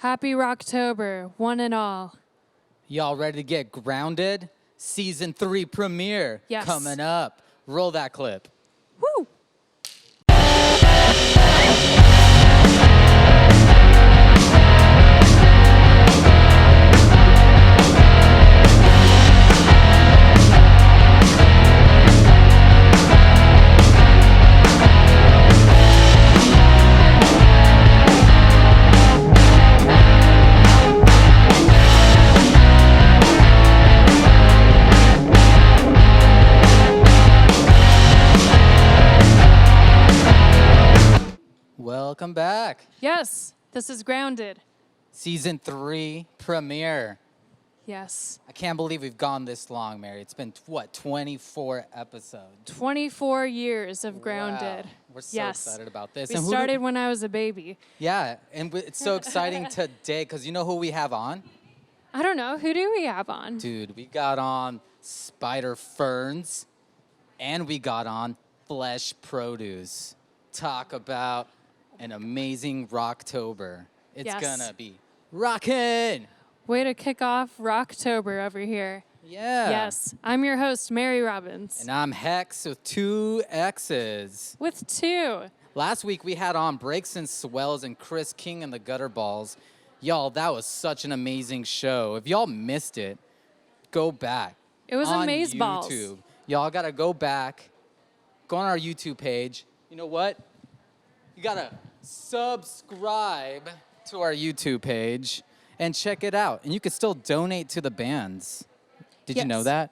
Happy Rocktober, one and all. Y'all ready to get grounded? Season 3 premiere Yes. coming up. Roll that clip. Woo! Welcome back. Yes, this is Grounded. Season 3 premiere. Yes. I can't believe we've gone this long, Mary. It's been, 24 episodes? 24 years of Grounded. Wow. We're so excited about this. We started when I was a baby. Yeah, and it's so exciting today because you know who we have on? I don't know. Who do we have on? Dude, we got on Spider Ferns and we got on Flesh Produce. Talk about an amazing Rocktober. It's Yes. gonna be rockin'. Way to kick off Rocktober over here. Yeah. Yes. I'm your host, Mary Robbins. And I'm Hex with 2 X's. With 2. Last week we had on Breaks and Swells and Chris King and the Gutter Balls. Y'all, that was such an amazing show. If y'all missed it, go back. It was on amazeballs. YouTube. Y'all gotta go back, go on our YouTube page. You know what? You gotta subscribe to our YouTube page and check it out. And you can still donate to the bands. Did you know Yes. that?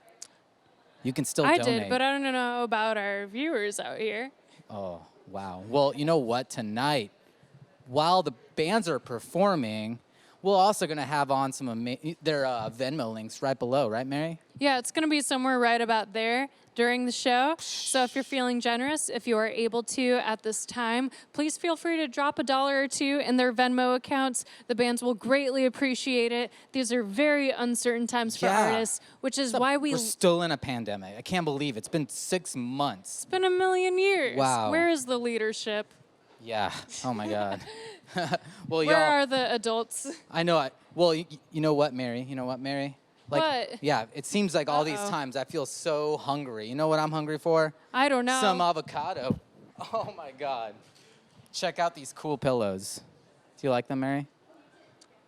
You can still I donate. did, but I don't know about our viewers out here. Oh, wow. Well, you know what? Tonight, while the bands are performing, we're also going to have on some their Venmo links right below, right, Mary? Yeah, it's going to be somewhere right about there during the show. So if you're feeling generous, if you are able to at this time, please feel free to drop $1 or $2 in their Venmo accounts. The bands will greatly appreciate it. These are very uncertain times for Yeah. artists, which is why We're still in a pandemic. I can't believe it. It's been 6 months. It's been a million years. Wow. Where is the leadership? Yeah. Oh, my God. Well, Where y'all, are the adults? I know. Well, you know what, Mary? You know what, Mary? What? Yeah, it seems like all these times I feel so hungry. You know what I'm hungry for? I don't know. Some avocado. Oh, my God. Check out these cool pillows. Do you like them, Mary?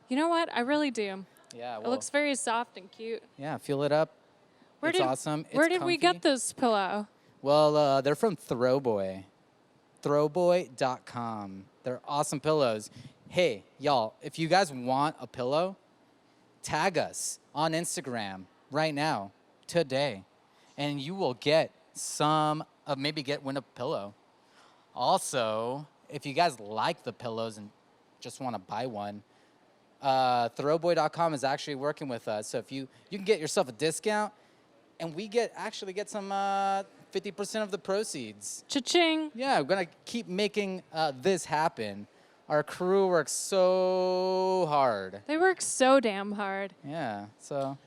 You know what? I really do. Yeah. It Well, looks very soft and cute. yeah, feel it up. Where It's did, awesome. It's Where did we comfy. get this pillow? Well, they're from Throwboy. Throwboy.com. They're awesome pillows. Hey, y'all, if you guys want a pillow, tag us on Instagram right now, today, and you will get win a pillow. Also, if you guys like the pillows and just want to buy one, Throwboy.com is actually working with us. So if you can get yourself a discount, and we actually get some 50% of the proceeds. Cha-ching. Yeah, we're gonna keep making this happen. Our crew works so hard. They work so damn hard. Yeah, so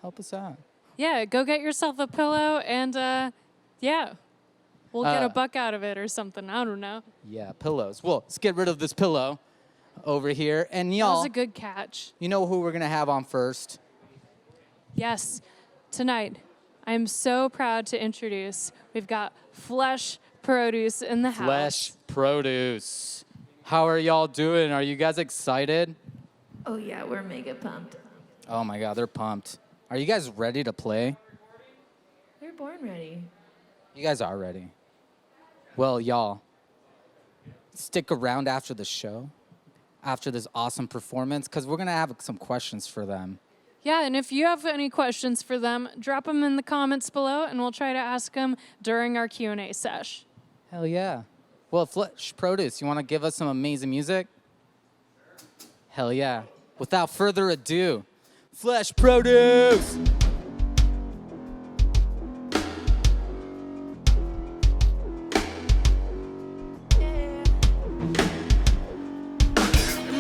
help us out. Yeah, go get yourself a pillow and, yeah, we'll get a Uh, buck out of it or something. I don't know. Yeah, pillows. Well, let's get rid of this pillow over here. And That y'all, was a good catch. you know who we're gonna have on first? Yes, tonight, I'm so proud to introduce, we've got Flesh Produce in the house. Flesh Produce. How are y'all doing? Are you guys excited? Oh yeah, we're mega pumped. Oh my God, they're pumped. Are you guys ready to play? We're born ready. You guys are ready. Well, y'all, stick around after the show, after this awesome performance, because we're going to have some questions for them. Yeah, and if you have any questions for them, drop them in the comments below, and we'll try to ask them during our Q&A sesh. Hell yeah. Well, Flesh Produce, you want to give us some amazing music? Hell yeah. Without further ado, Flesh Produce!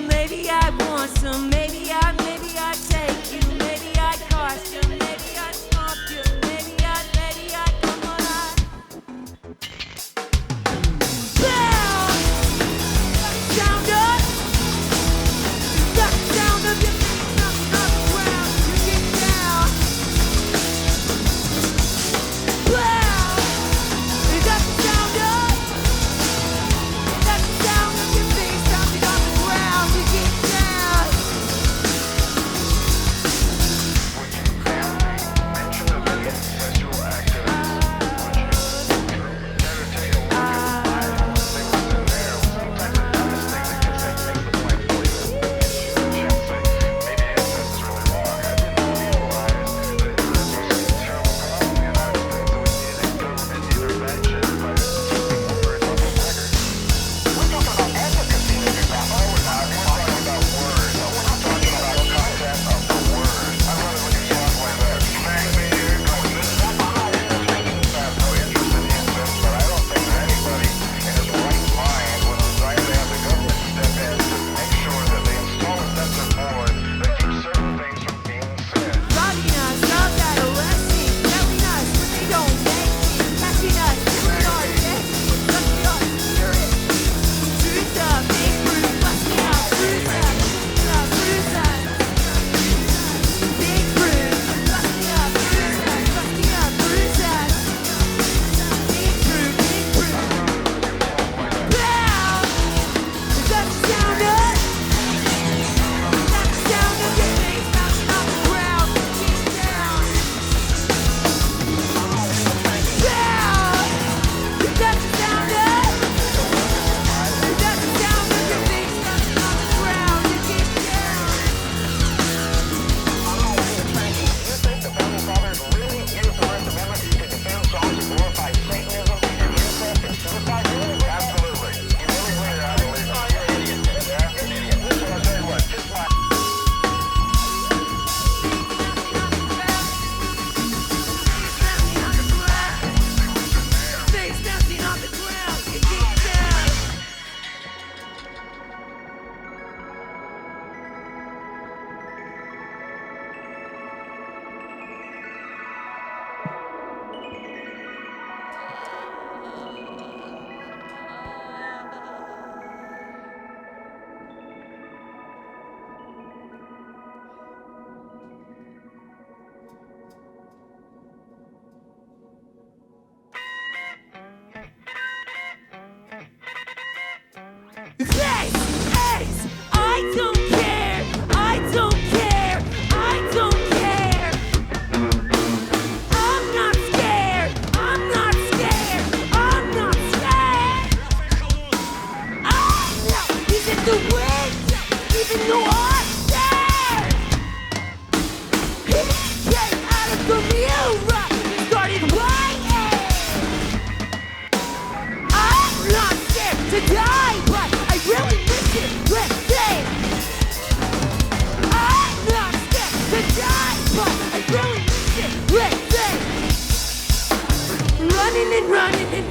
Maybe I want some, maybe I take you, maybe I cost you, maybe I stomp you, maybe I come on, Sound up, stuck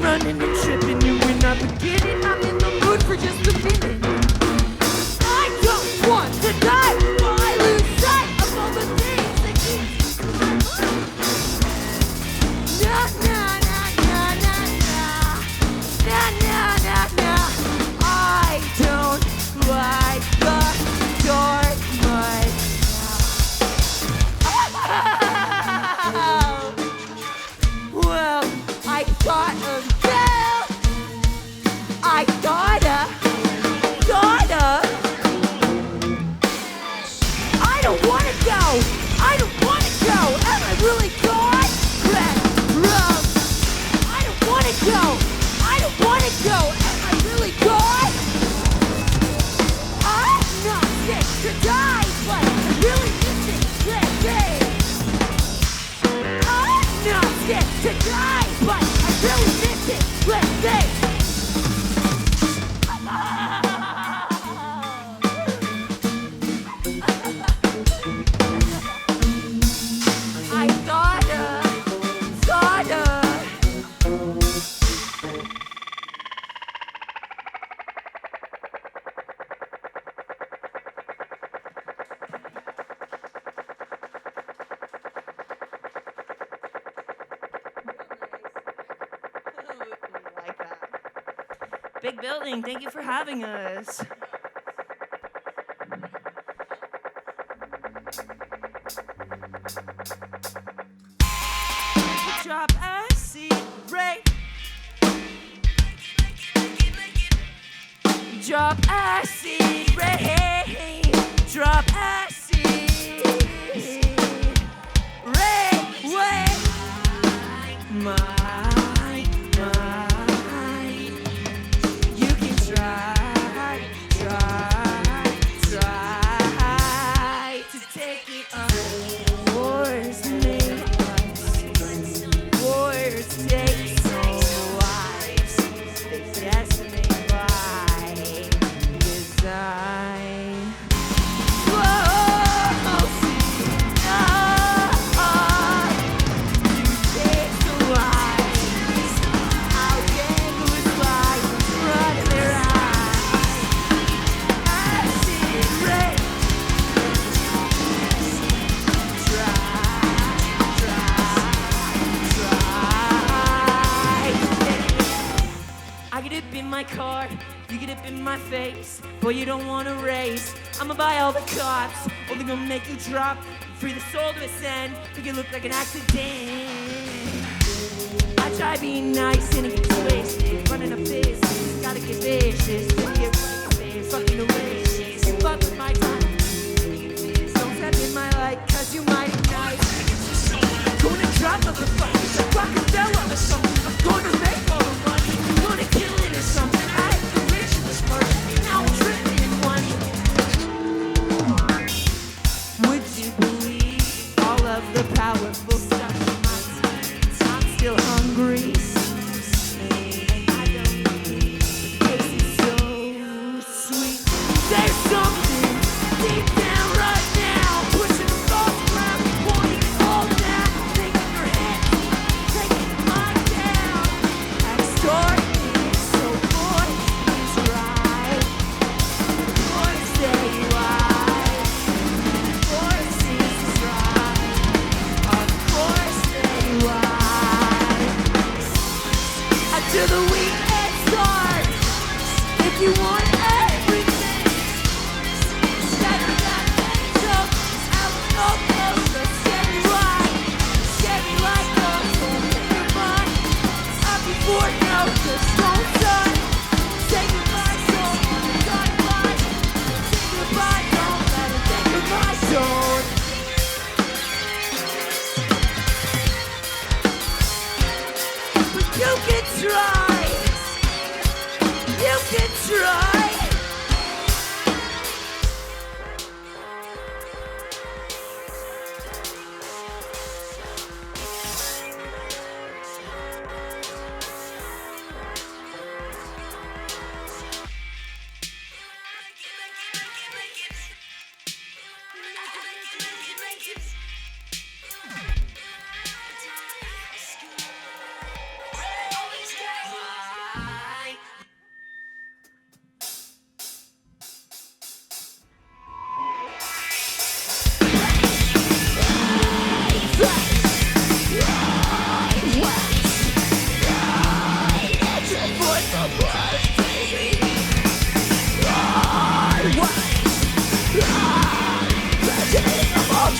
running and tripping, and we're not beginning. I'm in the mood for just a minute. I don't want to die before I lose sight of all the things that keep nah, nah, nah, nah, nah, nah. Nah, nah, nah, nah. I don't like the dark much. Well, I got a bell. I gotta. I don't wanna go. I don't wanna go. Am I really gone? Red rum. I don't wanna go. I don't wanna go. Am I really gone? I'm not sick to die, but I really miss it. Let's say. I'm not sick to die, but I really miss it. Let's say. I gotta. Like that. Big building, thank you for having us. Drop acid rain. Drop acid rain. Drop acid rain. Wait. Mine. You can try to take it on. Wars made us. Wars take lives. They decimate by design. Whoa, see, you take the lives. How dangerous lies in front of their eyes. Acid rain. I get up in my car, you get up in my face. Boy, you don't wanna race. I'ma buy all the cops, only gonna make you drop. Free the soul to ascend, make it look like an accident. I try being nice and it gets wasted. Running a business, gotta get vicious. Then get wasted, fucking oasis. You fuck with my time, don't step in my light, cause you might ignite. Gonna drop motherfuckers like Rockefeller or something. I'm gonna make all the money. I'm gonna kill it or something. I ain't the richest person. Now I'm tripping in one. Would you believe all of the powerful stuff in my teens? I'm still hungry. And I don't believe the taste is so sweet. There's something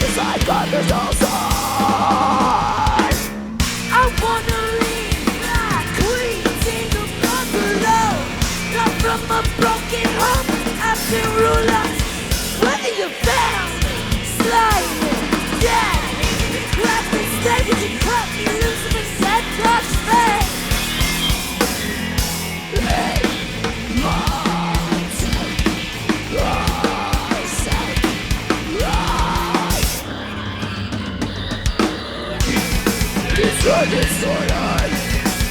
just like others outside. I wanna live like queens in the bungalow, not from a broken home after rulers. Whether you found sliding, dead, grab the stage and you cut me loose of a set touch face. It's distorted,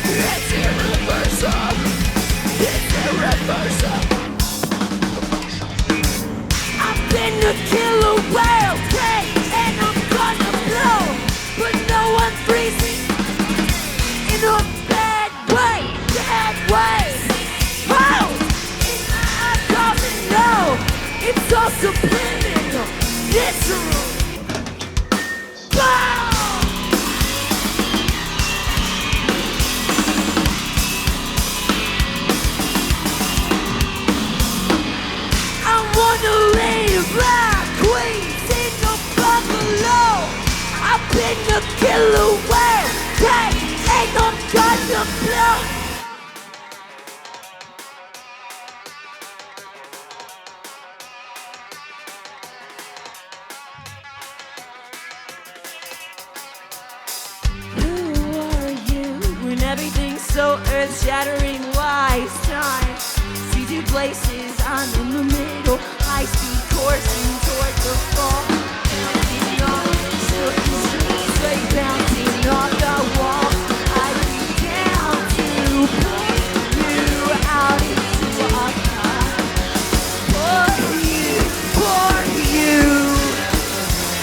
it's irreversible, it's irreversible. I've been a killer whale, prey, and I'm gonna blow, but no one frees me in a bad way, bad way. Oh, I doesn't know, it's all subliminal, visceral. Wow! I wanna live like queens in the bungalow. I've been a killer whale, hey, and I'm gonna blow. Who are you when everything's so earth-shattering? Wise time, see two places, I'm in the middle, high-speed coursing toward the fall. Bouncing on silky streets, like bouncing off the wall. I reach down to pull you out into a car. For you,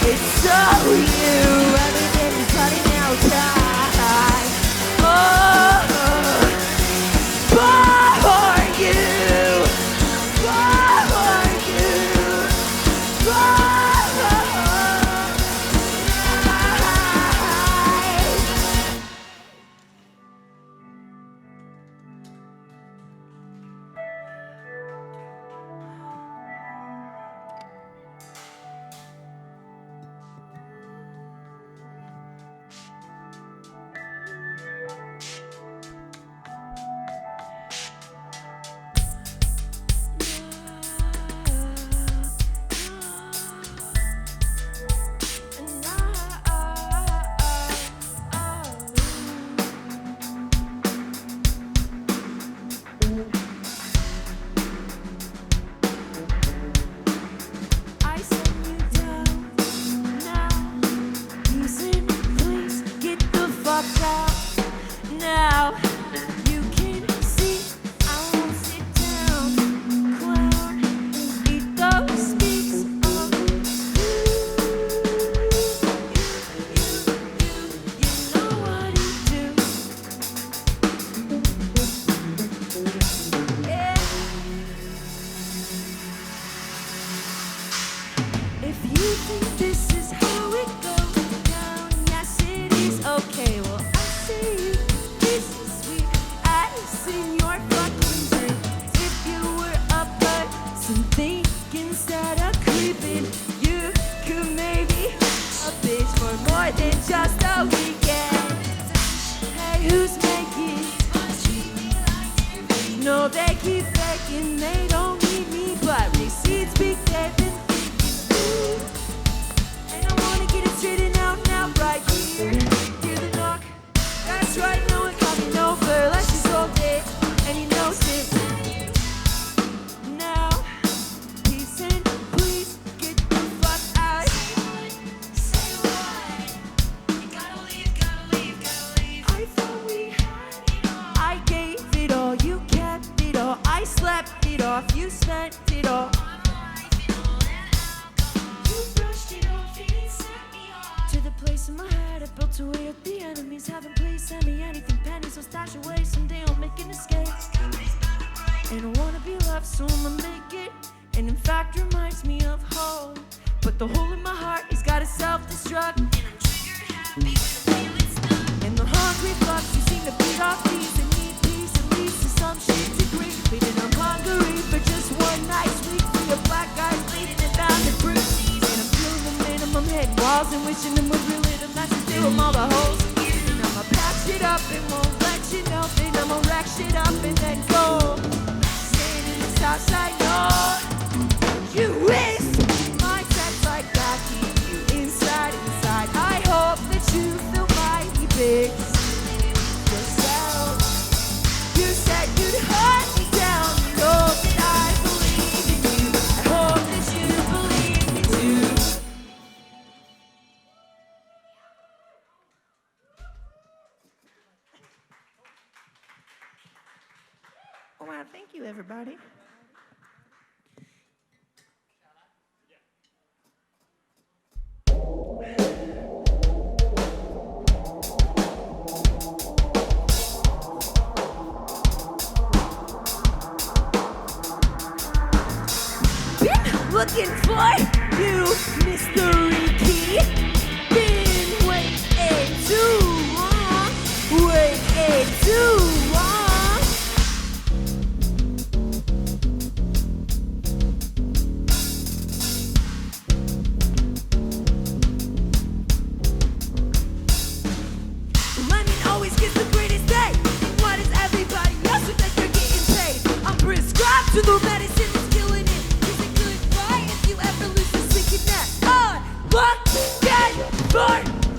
it's so you, everything is running out time. Oh, for you, for you, for I send you down now. Listen, please get the fuck out now. You can see I won't sit down, clown. Eat those speaks of you know what you do. Yeah. If you think this is how it goes down, yes it is. Okay, well I see you. This is sweet. Ice in your fucking drink. If you were a person thinking instead of creeping, you could maybe a bitch for more than just a weekend. Hey, who's making? No, they keep faking. They don't need me, but receipts speak they've been thinking. And I wanna get it straightened out now, right here. Hear the knock. That's right, no one coming over like she's all dead, and he knows it. Now, peace and please get the fuck out. Say what? You gotta leave, gotta leave, gotta leave. I thought we had it all. I gave it all, you kept it all. I slept it off, you spent it all. You brushed it off, you didn't set me off. To the place in my head I built to way up the enemies. Haven't please send me anything, pennies, so stash away. Someday I'll make an escape. And I wanna be loved, so I'ma make it. And in fact reminds me of home. But the hole in my heart has got to self-destruct. And I'm trigger happy when I feel it's done. And the hungry fucks who seem to beat off these and need peace at least to some shit degree. Bleeding I'm hungry for just one nice week. See a black guy bleeding and bound to bruise. And I'm feeling the minimum head. walls and wishing them would really the matches do them all the holes. And I'ma patch it up and won't let you know. Then I'ma wreck shit up and then go. Staying in this house, I know you wish my text like that keep you inside. I hope that you feel mighty big yourself. You said you'd hunt me down. You know that I believe in you. I hope that you believe me too. Oh wow, thank you everybody. Looking for you, mystery key. Been waiting too long, waiting too long. Lemon always gets the greatest day. Why does everybody else think that they're getting paid? I'm prescribed to the medicine that's killing it. If you ever lose this weekend, I look dead for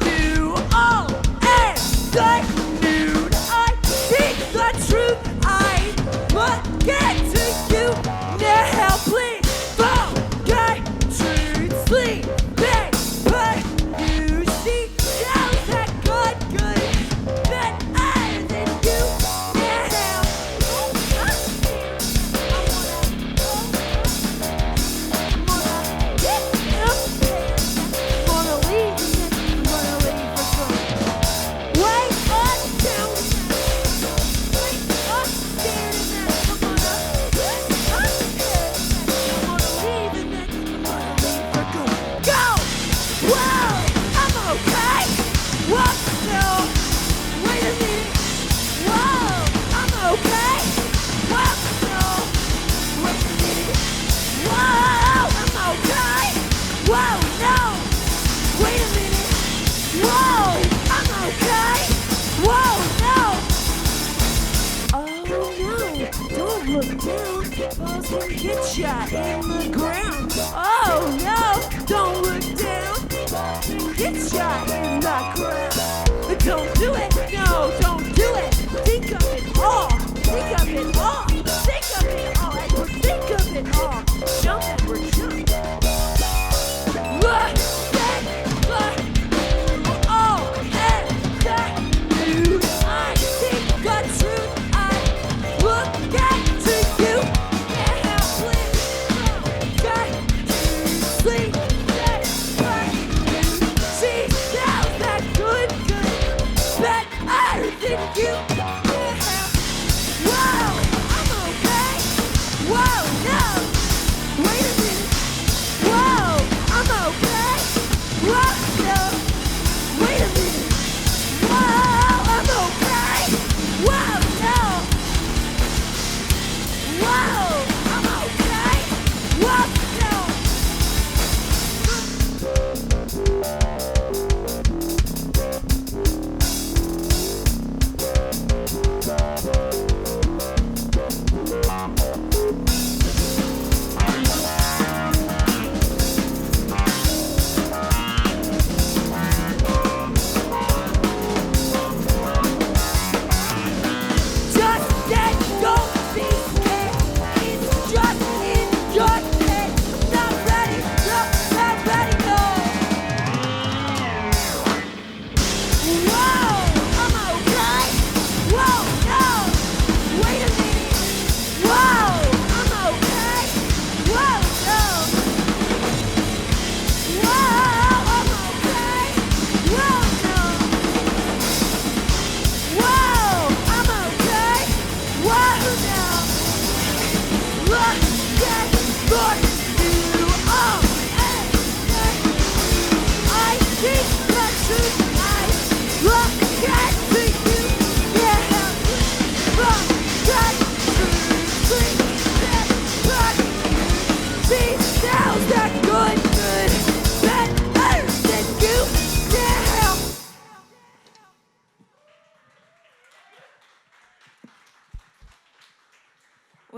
you all and good noon. I speak the truth. I look into you now. Please forget truth. Sleep, big, but you see now that good is better than you now. Get shot in the ground. Oh no, don't look down. Get shot in the ground. Don't do it, no, don't do it. Think of it all. Think of it all. Think of it all. Think of it all. Jump and we're jump. Look, all and that you. I think the truth. I look at to you. Sleep.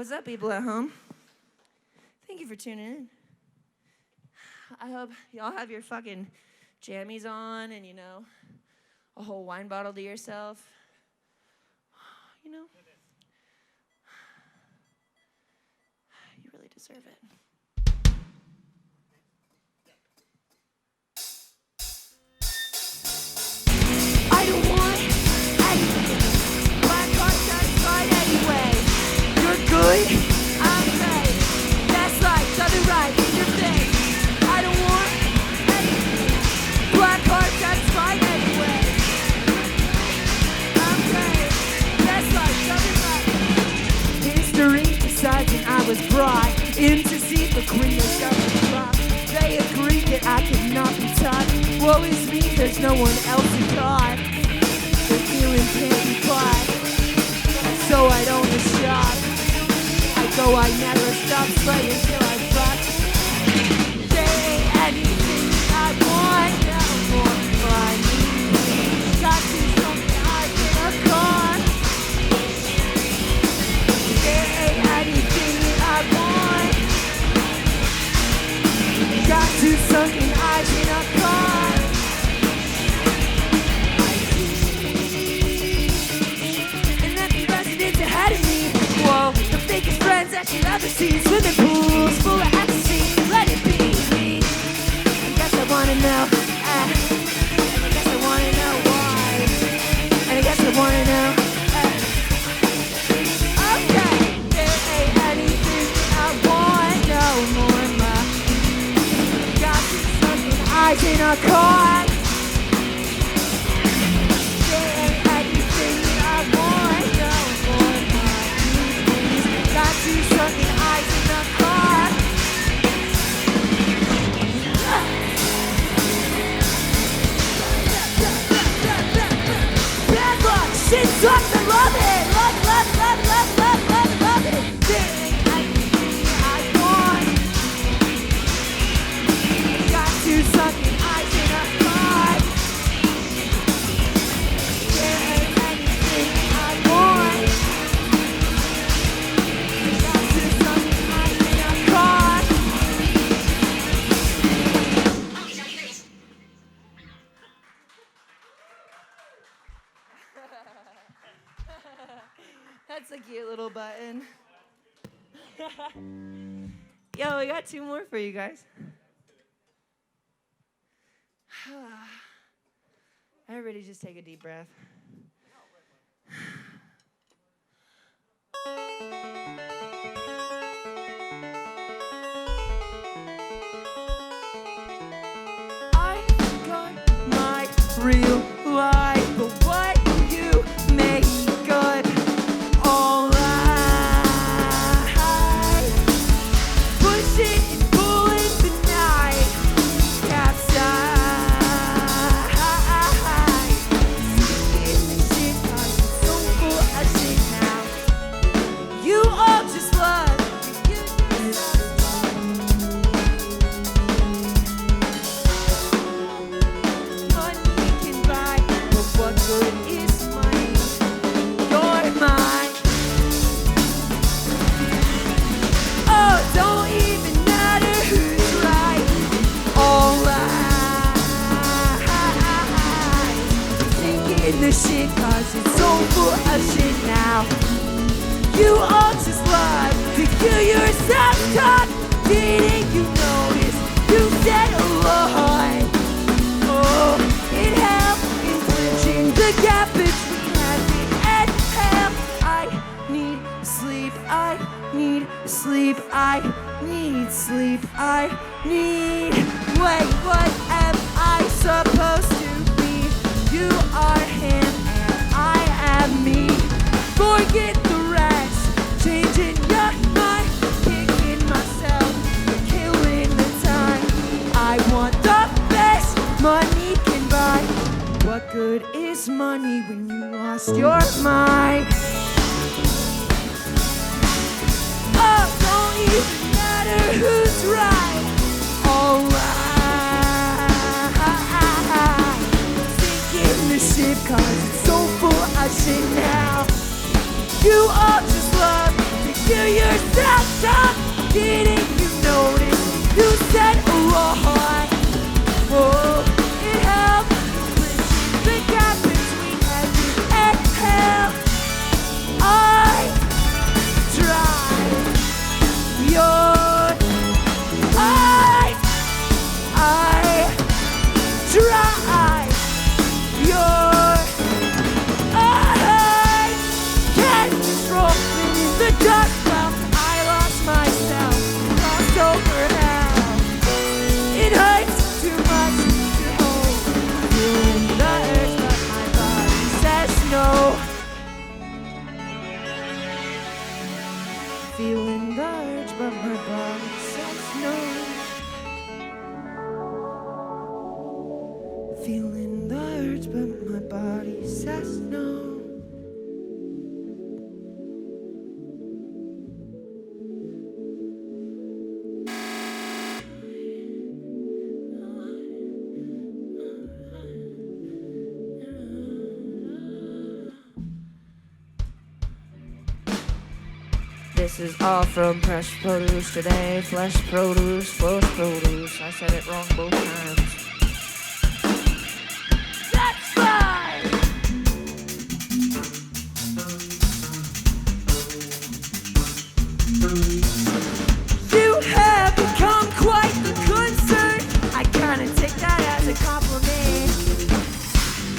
What's up, people at home? Thank you for tuning in. I hope y'all have your fucking jammies on and, you know, a whole wine bottle to yourself. You know, you really deserve it. I don't want anything. Black heart satisfied anyway. You're good, I'm great. That's like shove it right in your face. I don't want anything. Black heart satisfied anyway. I'm great. That's like shove it right. History decides that I was brought in to see the queen of the rock. They agreed that I could not be taught. Woe is me, there's no one else to God. The feeling can't be bought, so I don't stop. I go, I never stop slaying till I drop. Say anything I want, no more I need. Got to something I in a car. Say anything I want. Got to something I in a car. Ahead of me, whoa, the fakest friends that you'll ever see. Swimming pools full of ecstasy, let it be me. I guess I wanna know, I guess I wanna know why. And I guess I wanna know, okay. There ain't anything I want no more, ma. Got to something eyes in a car. There ain't anything I want no more. Got two sunken eyes in the car. Bad luck, shit sucks, I love it. Love it. There ain't anything I want. Got two sunken eyes in a car. There ain't anything I want. That's a cute little button. Yo, we got two more for you guys. Everybody just take a deep breath. I got my real life, but what you make good. All right, pushing and pulling the night, capsize. Sinking the shit, 'cause it's so full of shit now. You all just love, you just money can buy, but what good is money? You're mine. Oh, don't even matter who's right. All right. Sinking the shit, 'cause it's so full of shit now. You all just love to kill yourself talk. Didn't you notice you said a lot? Oh, it helped in bridging the gap between heaven and hell. I need sleep, I need sleep, I need sleep, I need. Wait, what am I supposed to be? You are him and I am me. Forget the rest, changing your mind, kicking myself, killing the time. I want the best money can buy. What good is money when you lost your mind? Oh, don't even matter who's right. All right, sinking the ship 'cause it's so full of shit now. You all just love to to yourself, stop. Didn't you notice? You said, oh, it helped bridging the gap between heaven and hell. I tried your eyes. I tried your eyes. Can't control me in the dark. Well, I lost myself, lost over hell. It hurts too much to hold. Feeling the urge, but my body says no. Feeling the urge, but my body says no. Feeling the urge, but my body says no. This is all from fresh produce today. Flesh produce, flesh produce. I said it wrong both times. That's fine! You have become quite the concern. I kinda take that as a compliment.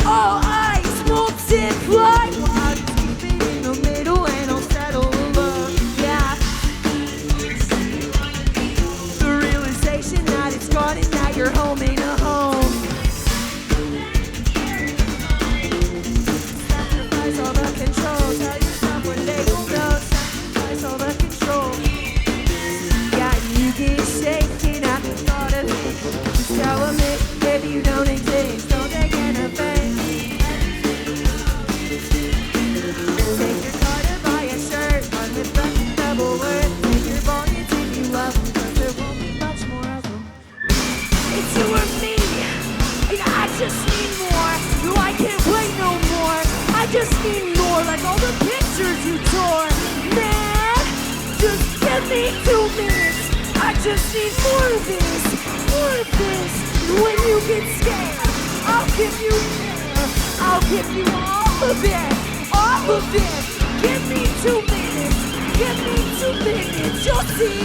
All ice won't imply. Well, I'll keep it in the middle and I'll settle alone. Yeah. The realization that it's gone and that your home ain't a home. Sacrifice all the control. Tell yourself one day you'll know. Sacrifice all the control. Yeah, you get shaken at the thought of it. Just tell them it if you don't exist. Don't take anything. Take your car to buy a shirt. Run with fucking double worth. Take your bonnets if you love them, 'cause there won't be much more of them. It's you or me, and I just need more. No, I can't wait no more. I just need more, like all the pictures you tore. Man, just give me 2 minutes. I just need more of this, more of this. And when you get scared, I'll give you more. I'll give you all of it, all of it. Give me 2 minutes, give me 2 minutes. You'll see.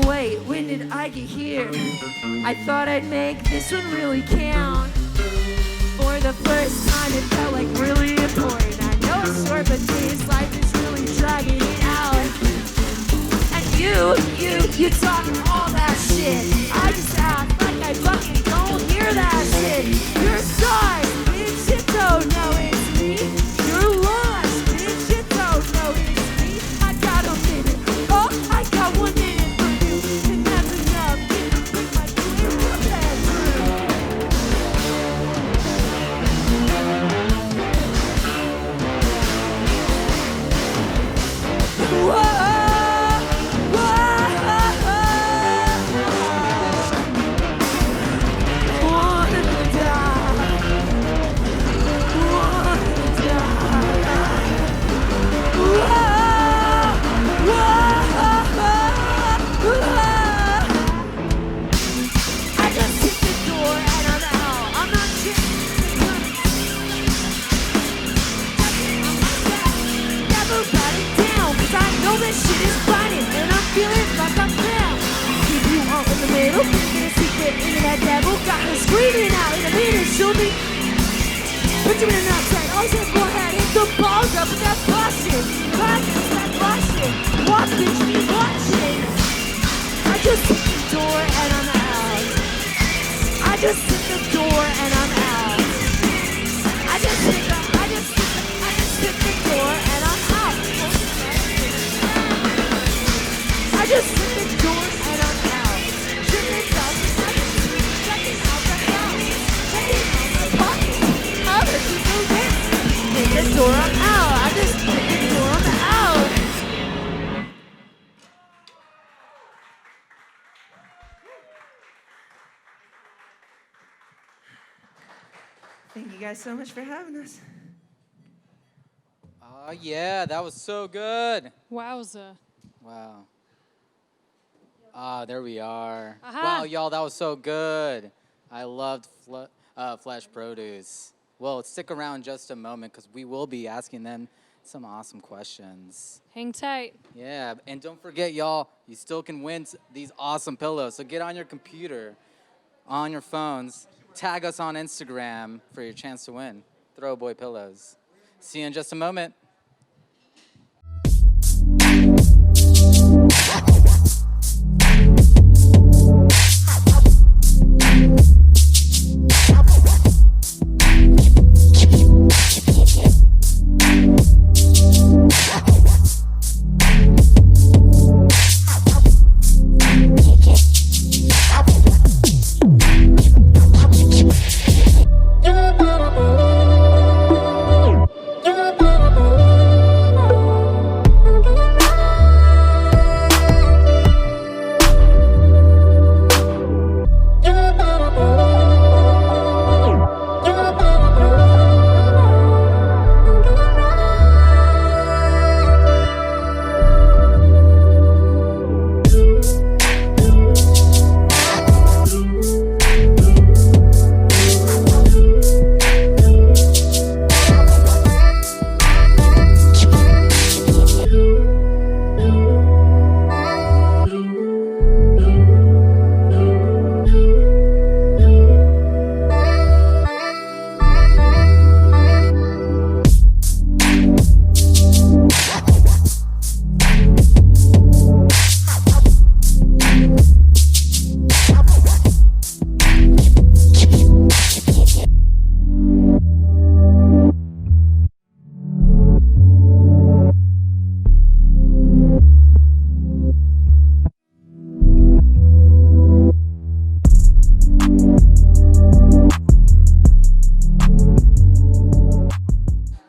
Wait, when did I get here? I thought I'd make this one really count. For the first time it felt like really important. I know it's short, but this life is really dragging it out. And you talk all that shit. I just act like I fucking don't hear that shit. You're stars, bitch, you don't know it's me. You're lost, bitch, you don't know it's me. I got a minute, oh, I got 1 minute for you. And that's enough, get my foot in the bedroom. I just hit the door and I'm out. I'm not never write it down, 'cause I know this shit is biting and I'm feeling like I'm down. Keep you all in the middle, in a secret into that devil. Got her screaming out in a minute, she'll be. Put you in an upset, always just go ahead, hit the balls up with that bullshit. Podcast, that bullshit. Watch, bitch, me watching. I just hit the door and I'm out. I just hit the door and I'm out. I just hit the door and I'm out. I just hit the door and I'm out. Tripping out, checking out the house. Checking out the pocket. Other people hit the door, I'm out. I just hit the door, I'm out. you guys so much for having us. Oh, yeah, that was so good. Wowza. Wow. Ah, there we are. Aha. Wow, y'all, that was so good. I loved Flesh Produce. Well, stick around just a moment because we will be asking them some awesome questions. Hang tight. Yeah, and don't forget, y'all, you still can win these awesome pillows. So get on your computer, on your phones, tag us on Instagram for your chance to win Throwboy pillows. See you in just a moment.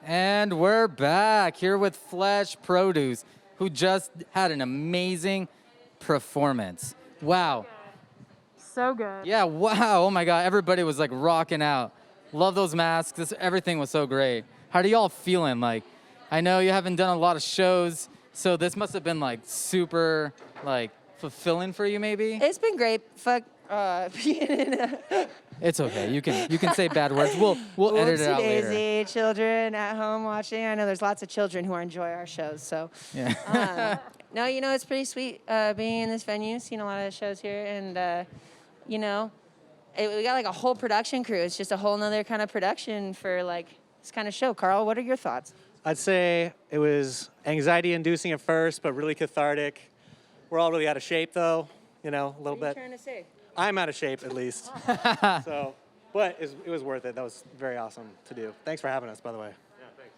And we're back here with Flesh Produce, who just had an amazing performance. Wow. So good. Yeah, wow. Oh my God. Everybody was like rocking out. Love those masks. Everything was so great. How are y'all feeling? Like, I know you haven't done a lot of shows, so this must have been like super like fulfilling for you maybe? It's been great. Fuck. Being in a It's okay. You can say bad words. We'll edit it out later. Whoopsie-daisy, children at home watching. I know there's lots of children who enjoy our shows, so. Yeah. No, you know, it's pretty sweet being in this venue, seeing a lot of shows here, and, you know, we got like a whole production crew. It's just a whole nother kind of production for like this kind of show. Carl, what are your thoughts? I'd say it was anxiety-inducing at first, but really cathartic. We're all really out of shape, though, you know, a little What are you bit. trying to say? I'm out of shape, at least. So, but it was worth it. That was very awesome to do. Thanks for having us, by the way.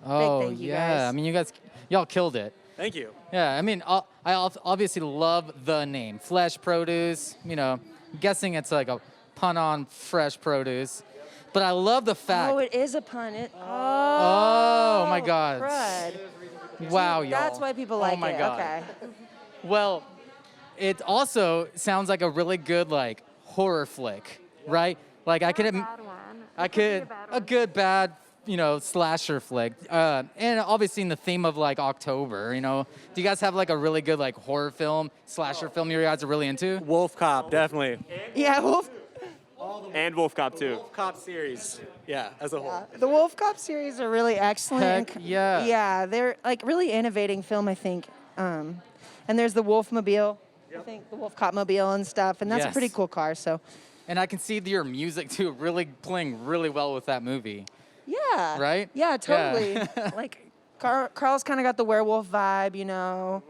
Oh, thank you, yeah. guys. I mean, y'all killed it. Thank you. Yeah, I mean, I obviously love the name, Flesh Produce. You know, I'm guessing it's like a pun on fresh produce. But I love the fact. Oh, it is a pun. Oh, my God. crud. Wow, y'all. That's why people like oh my it. God. Okay. Well, it also sounds like a really good like horror flick, right? Like a good bad, you know, slasher flick. And obviously in the theme of like October, you know. Do you guys have like a really good like horror film, slasher film you guys are really into? Wolf Cop, definitely. Yeah, Wolf. And Wolf Cop, too. Wolf Cop series, yeah, as a whole. The Wolf Cop series are really excellent. Heck yeah. Yeah, they're like really innovating film, I think. And there's the Wolfmobile. I think the Wolf Cop mobile and stuff, and that's a Yes. pretty cool car. So. And I can see your music too, really playing really well with that movie. Yeah. Right? Yeah, totally. Like Carl's kind of got the werewolf vibe, you know.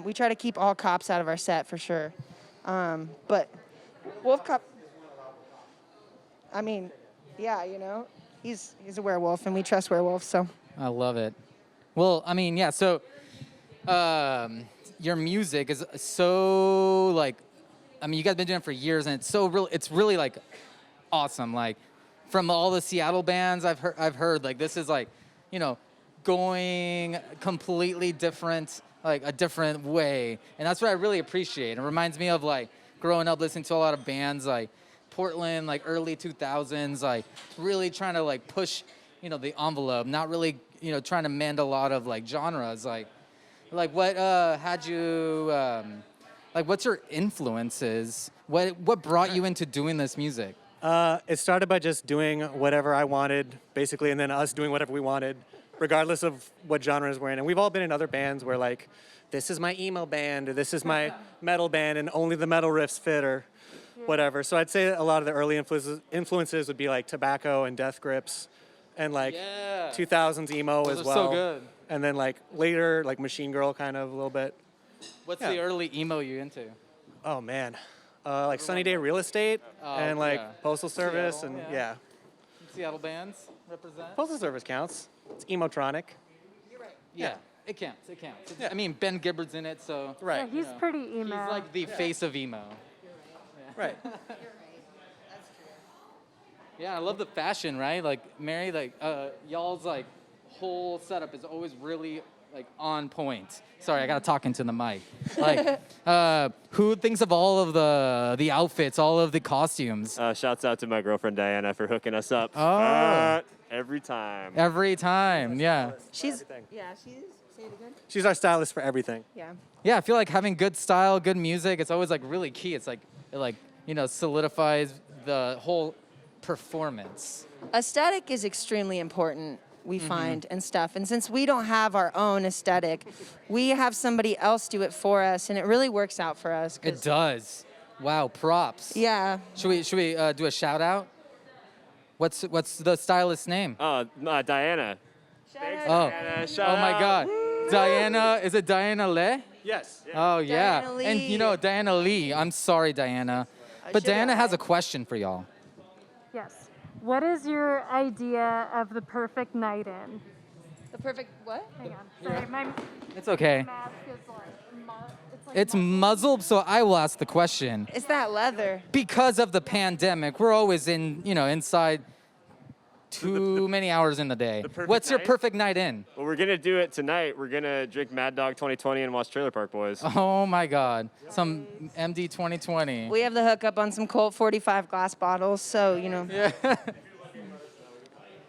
We try to keep all cops out of our set for sure. But Wolf Cop, I mean, yeah, you know, he's a werewolf, and we trust werewolves. So. I love it. Well, I mean, yeah. So, your music is so like, I mean, you guys have been doing it for years, and it's really like awesome. Like, from all the Seattle bands I've heard like this is like, you know, going completely different, like a different way, and that's what I really appreciate. It reminds me of like growing up listening to a lot of bands like Portland, like early 2000s, like really trying to like push, the envelope, not really, trying to mend a lot of like genres. Like what had you, like what's your influences? What brought you into doing this music? It started by just doing whatever I wanted, basically, and then us doing whatever we wanted, regardless of what genres we're in. And we've all been in other bands where, like, this is my emo band, or this is my metal band, and only the metal riffs fit, or whatever. So I'd say a lot of the early influences would be, like, Tobacco and Death Grips, and, like, 2000s emo Those as are well. so good. And then, like, later, like, Machine Girl kind of a little bit. What's the early emo you into? Oh, man. Like Sunny Day Real Estate and, like, Postal Service, Seattle, and, yeah. Seattle bands represent? Postal Service counts. It's emotronic. Yeah, it counts. It counts. I mean, Ben Gibbard's in it, so Right. He's pretty emo. he's like the face of emo. Right. Yeah, I love the fashion, right? Like Mary, like y'all's like whole setup is always really like on point. Sorry, I gotta talk into the mic. Like, who thinks of all of the outfits, all of the costumes? Shouts out to my girlfriend Diana for hooking us up. Oh. Every time. Every time, yeah. She's Everything. yeah, she's say it again. She's our stylist for everything. Yeah. Yeah, I feel like having good style, good music, it's always like really key. It's like it solidifies the whole performance. Aesthetic is extremely important, we find, and stuff. And since we don't have our own aesthetic, we have somebody else do it for us, and it really works out for us. It does. Wow, props. Yeah. Should we do a shout out? What's the stylist's name? Diana. Oh, Diana, oh shout my out. God, Diana. Is it Diana Le? Yes. Oh yeah, Diana and Lee. Diana Lee. I'm sorry, Diana, but should Diana has have. a question for y'all. Yes. What is your idea of the perfect night in? The perfect what? Hang on. Sorry, my It's okay. mask is like, It's muzzled, so I will ask the question. It's that leather. Because of the pandemic, we're always inside too many hours in the day. perfect What's your night? perfect night in? Well, we're gonna do it tonight. We're gonna drink Mad Dog 2020 and watch Trailer Park Boys. Oh my God, some MD 2020. We have the hookup on some Colt 45 glass bottles, so Yeah.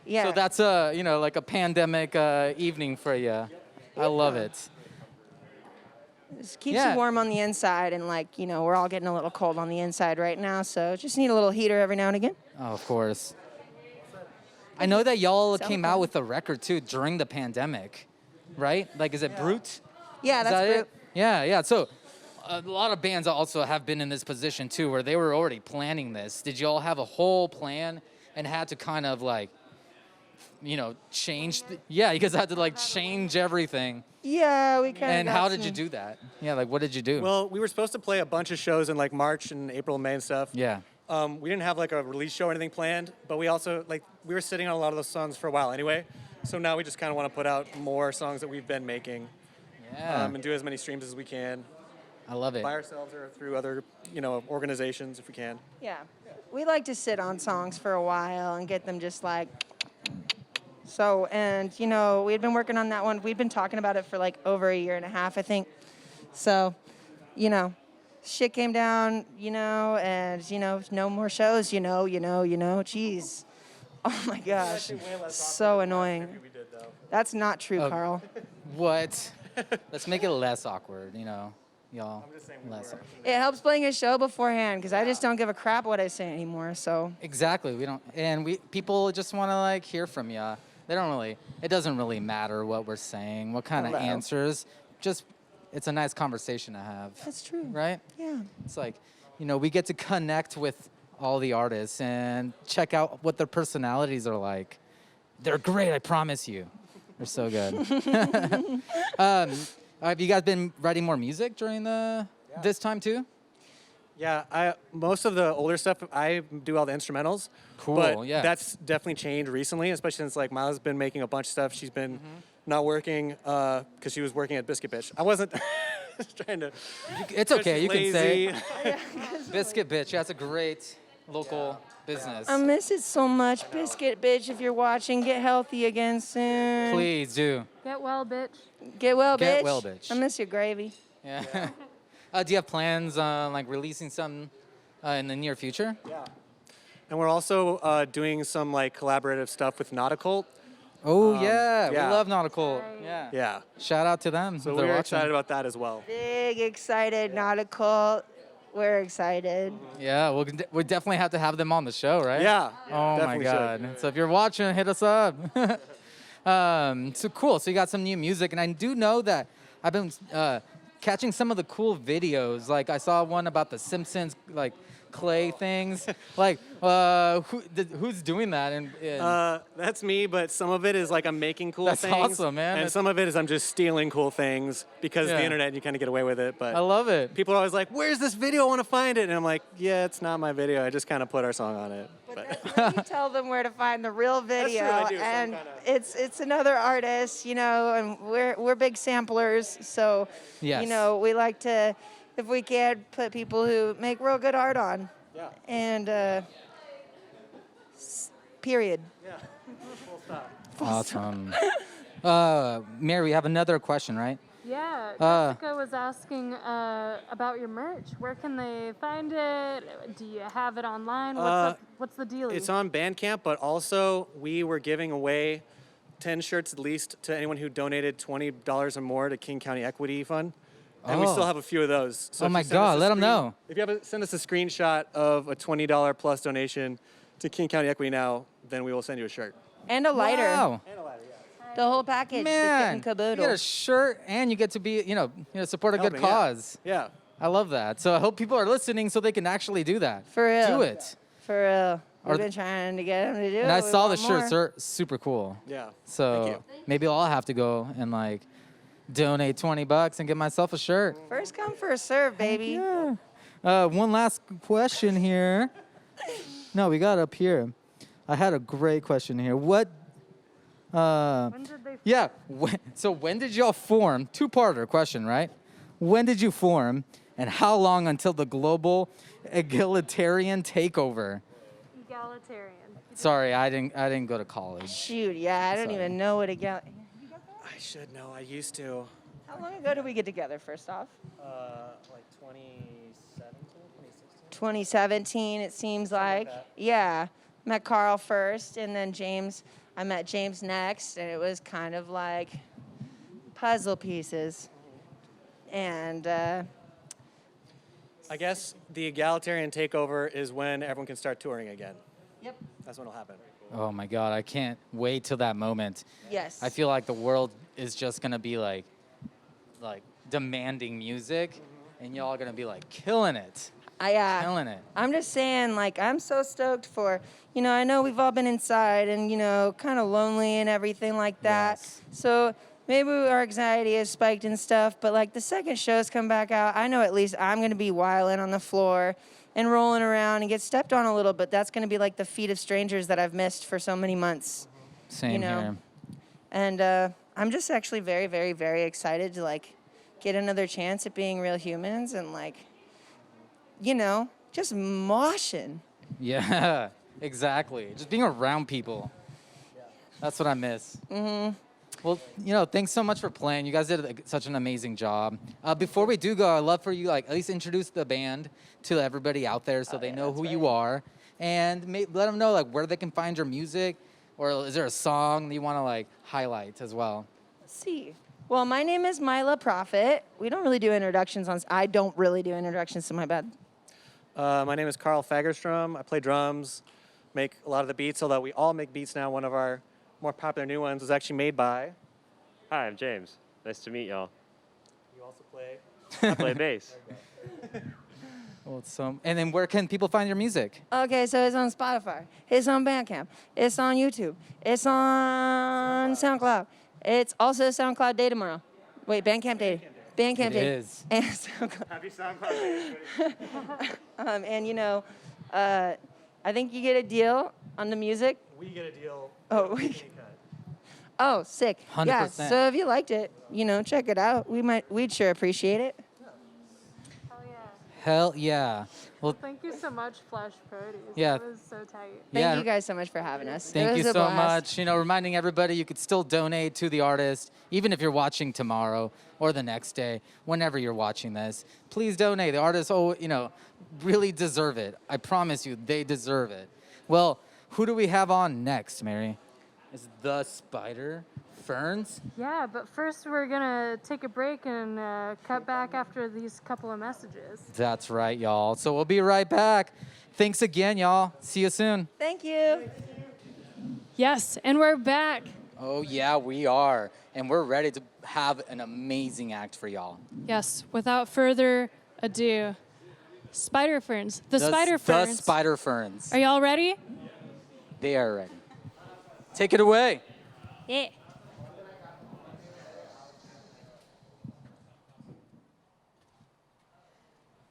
yeah. So that's like a pandemic evening for you. I love it. Just keeps Yeah. you warm on the inside, and we're all getting a little cold on the inside right now, so just need a little heater every now and again. Oh, of course. I know that y'all Sound came good. out with a record too during the pandemic, right? Like, is it Brute? Yeah, Is that's that Brute. it? Yeah. So a lot of bands also have been in this position too, where they were already planning this. Did y'all have a whole plan and had to kind of like, change? Yeah, you guys had to like change everything. Yeah, we kind of. And how did you do that? Yeah, like what did you do? Well, we were supposed to play a bunch of shows in like March and April and May and stuff. Yeah. We didn't have like a release show or anything planned, but we also we were sitting on a lot of those songs for a while anyway. So now we just kind of want to put out more songs that we've been making, Yeah. and do as many streams as we can I love it. by ourselves or through other organizations if we can. Yeah, we like to sit on songs for a while and get them just like. So, and we had been working on that one. We'd been talking about it for like over a year and a half, I think. So, shit came down, and no more shows, Jeez. Oh my gosh, so annoying. We did though. That's not true, Oh. Carl. What? Let's make it less awkward, y'all. I'm just saying we Less. were. It helps playing a show beforehand because I just don't give a crap what I say anymore. So Exactly. We don't, and people just want to like hear from you. They don't really. It doesn't really matter what we're saying, what kind of Hello. answers. Just, it's a nice conversation to have. that's true. Right? Yeah. It's like, we get to connect with all the artists and check out what their personalities are like. They're great, I promise you. They're so good. Have you guys been writing more music during this time too? Yeah, most of the older stuff I do all the instrumentals. Cool, But yeah. that's definitely changed recently, especially since like Mila's been making a bunch of stuff. She's been not working because she was working at Biscuit Bitch. I wasn't trying to. It's okay, you can say. lazy. Biscuit Bitch, that's a great local business. I miss it so much, Biscuit Bitch. If you're watching, get healthy again soon. Please do. get well, bitch. Get well, bitch. Get well, bitch. I miss your gravy. Yeah. Do you have plans on like releasing something in the near future? Yeah. And we're also doing some like collaborative stuff with Nautical. Oh yeah, yeah. we love Nautical. Right. Yeah. Yeah. Shout out to them. So if they're we're watching. excited about that as well. Big, excited, nautical. We're excited. Yeah, we definitely have to have them on the show, right? Yeah. Oh my definitely God. should. So if you're watching, hit us up. So cool. So you got some new music, and I do know that I've been catching some of the cool videos. Like I saw one about the Simpsons, like clay things. Like who's doing that? And That's me, but some of it is like I'm making cool That's things. awesome, man. And That's- some of it is I'm just stealing cool things because Yeah. the internet and you kind of get away with it. But I love it. people are always like, "Where's this video? I want to find it." And I'm like, "Yeah, it's not my video. I just kind of put our song on it." But You tell them where to find the real video, I do, some and kinda- it's another artist, you know, and we're big samplers, so Yes. you know we like to, if we can, put people who make real good art on, yeah, and period. yeah. Full stop. Awesome. Mary, we have another question, right? Yeah, Uh, Jessica was asking about your merch. Where can they find it? Do you have it online? What's the deal? It's on Bandcamp, but also we were giving away 10 shirts at least to anyone who donated $20 or more to King County Equity Fund. And we Oh. still have a few of those. So Oh if you my send us God, a let 'em know. If you send us a screenshot of a $20 plus donation to King County Equity now, then we will send you a shirt. And a lighter, Wow. the whole package, the kit Man, and you caboodle. get a shirt and you get to be, support a good Helping, yeah. cause. Yeah. I love that. So I hope people are listening so they can actually do that. For real. Do it. For real. We've Are been trying to get them to do it. And I We saw the want shirts. more. They're super cool. Yeah. So Thank you. maybe I'll have to go and like donate $20 and get myself a shirt. First come, first serve, baby. Yeah. One last question here. No, we got up here. I had a great question here. What? When did they Yeah. So when did y'all form? Two-parter question, right? When did you form, and how long until the global egalitarian takeover? egalitarian? Sorry, I didn't go to college. Shoot, yeah, I don't Sorry. even know what it got. I should know. I used to. How long ago did we get together, first off? Like 2017, 2016. 2017, it seems like. that. Yeah. Met Carl first, and then James. I met James next, and it was kind of like puzzle pieces. And I guess the egalitarian takeover is when everyone can start touring again. yep, That's when it'll happen. Oh my God, I can't wait till that moment. yes. I feel like the world is just gonna be like demanding music, and y'all are gonna be like killing it, killing it. I'm just saying, like, I'm so stoked for, I know we've all been inside and, kind of lonely and everything like that. Yes. So maybe our anxiety has spiked and stuff, but like the second shows come back out, I know at least I'm going to be wilding on the floor and rolling around and get stepped on a little, but that's going to be like the feet of strangers that I've missed for so many months. Same know, here. And I'm just actually very, very, very excited to like get another chance at being real humans and like, just moshing. Yeah, exactly. Just being around people. That's what I miss. Well, thanks so much for playing. You guys did such an amazing job. Before we do go, I'd love for you at least introduce the band to everybody out there so they know who you are, and let them know where they can find your music, or is there a song that you want to highlight as well? Let's see. Well, my name is Mila Prophet. We don't really do introductions I don't really do introductions, so my bad. My name is Carl Fagerstrom. I play drums, make a lot of the beats, although we all make beats now. One of our more popular new ones was actually made by. Hi, I'm James. Nice to meet y'all. You also play. I play bass. Well, and then where can people find your music? Okay, so it's on Spotify. It's on Bandcamp. It's on YouTube. It's on SoundCloud. It's also SoundCloud Day tomorrow. Wait, Bandcamp Day. Bandcamp It Day. is. And SoundCloud. Happy SoundCloud. And I think you get a deal on the music. We get a deal. Oh, Oh, sick. Yeah, 100%. so if you liked it, check it out. We'd sure appreciate it. Hell yeah. Hell yeah. Well, Thank you so much, Flash Produce. Yeah. That was so tight. Thank Yeah. you guys so much for having us. It Thank was you a so blast. much. Reminding everybody you could still donate to the artist, even if you're watching tomorrow or the next day, whenever you're watching this. Please donate. The artists, really deserve it. I promise you, they deserve it. Well, who do we have on next, Mary? Is the Spider Ferns? Yeah, but first we're gonna take a break and cut back after these couple of messages. That's right, y'all. So we'll be right back. Thanks again, y'all. See you soon. Thank you. Yes, and we're back. Oh, yeah, we are. And we're ready to have an amazing act for y'all. Yes, without further ado, Spider Ferns. The Spider The Ferns. Spider Ferns. Are y'all ready? They are ready. Take it away. Yeah.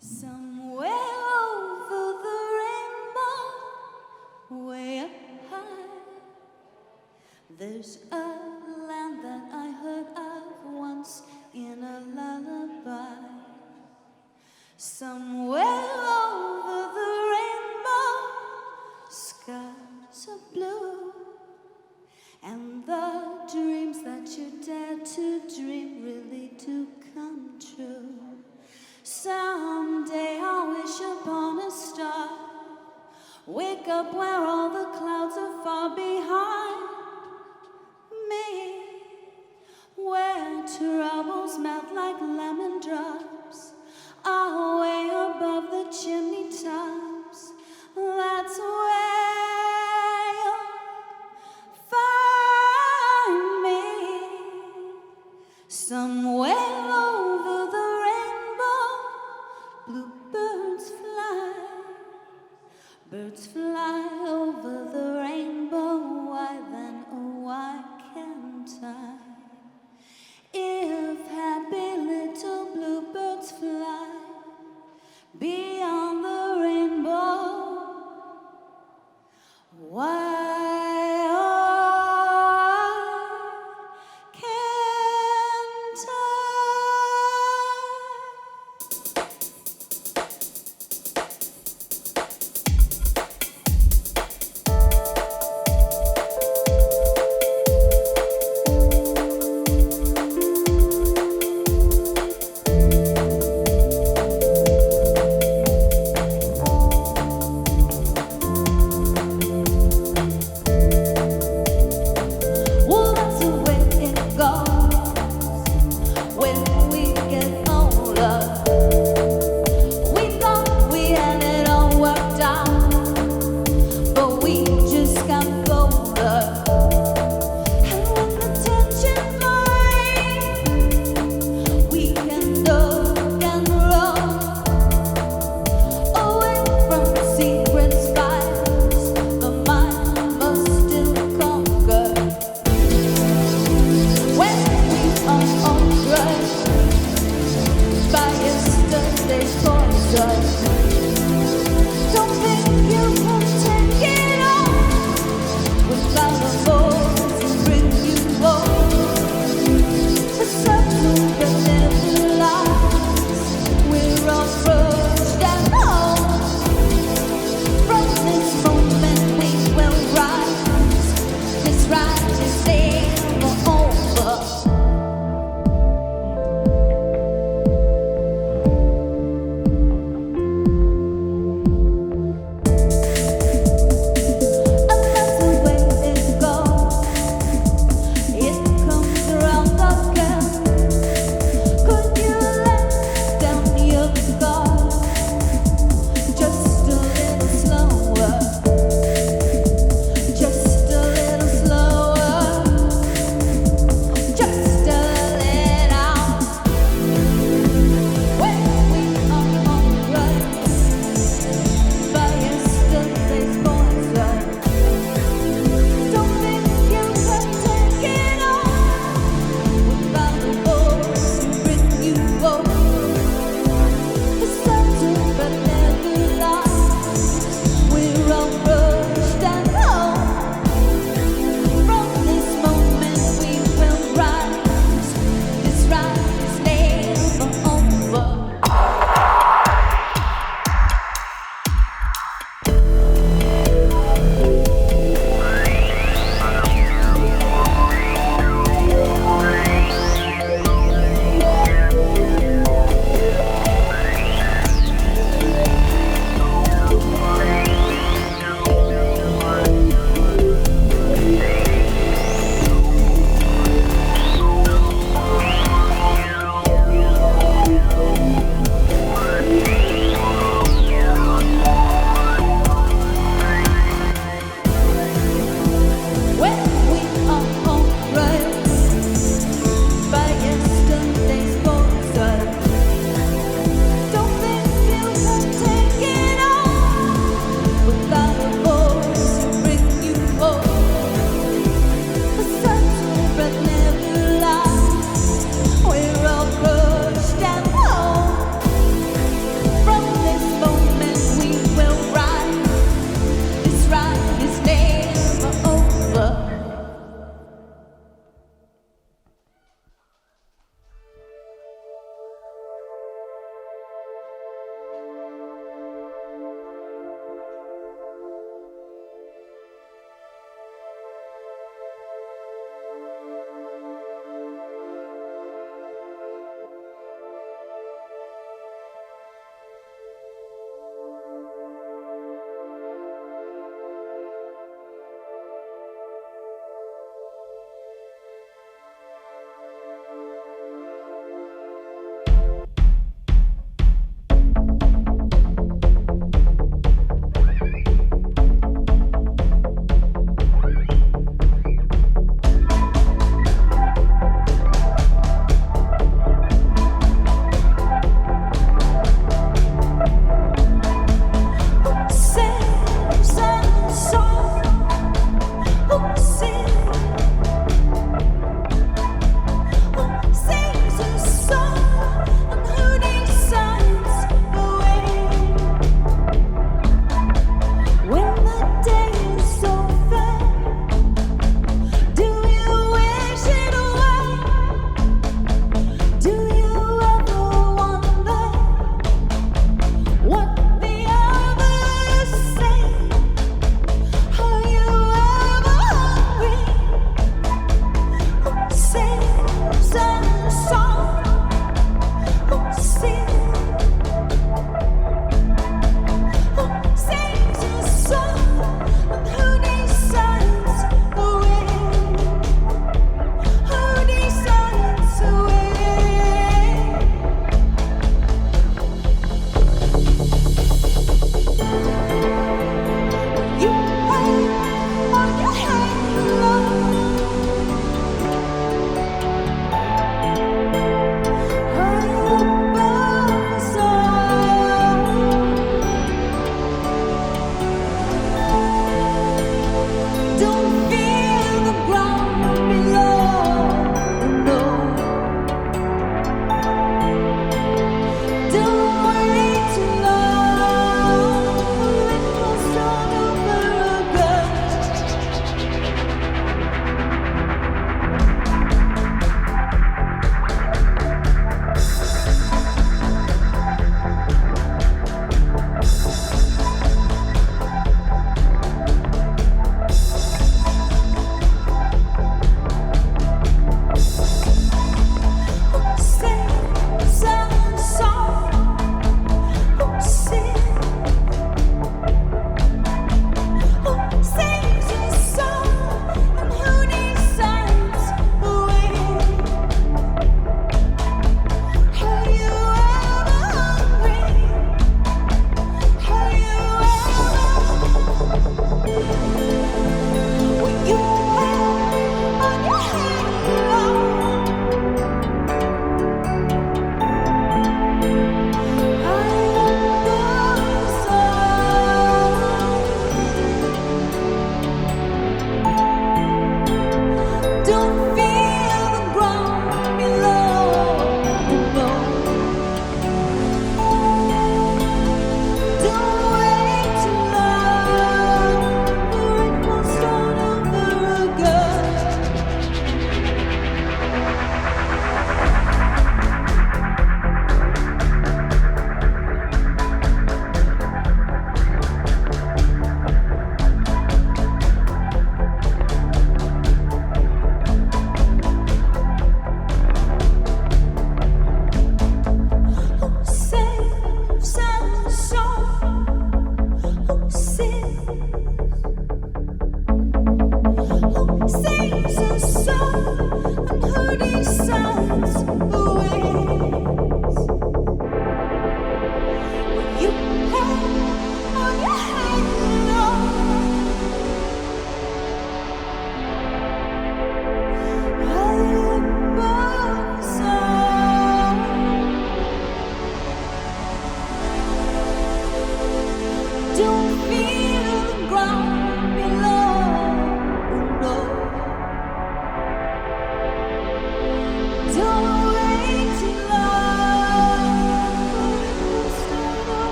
Somewhere over the rainbow, way up high, there's a land that I heard of once in a lullaby. Somewhere over the rainbow, skies are blue, and the dreams that you dare to dream really do come true. Someday I'll wish upon a star, wake up where all the clouds are far behind me, where troubles melt like lemon drops, away above the chimney tops. That's where you'll find me. Somewhere over the bluebirds fly, birds fly over the rainbow. Why then, oh, why can't I? If happy little bluebirds fly beyond the rainbow,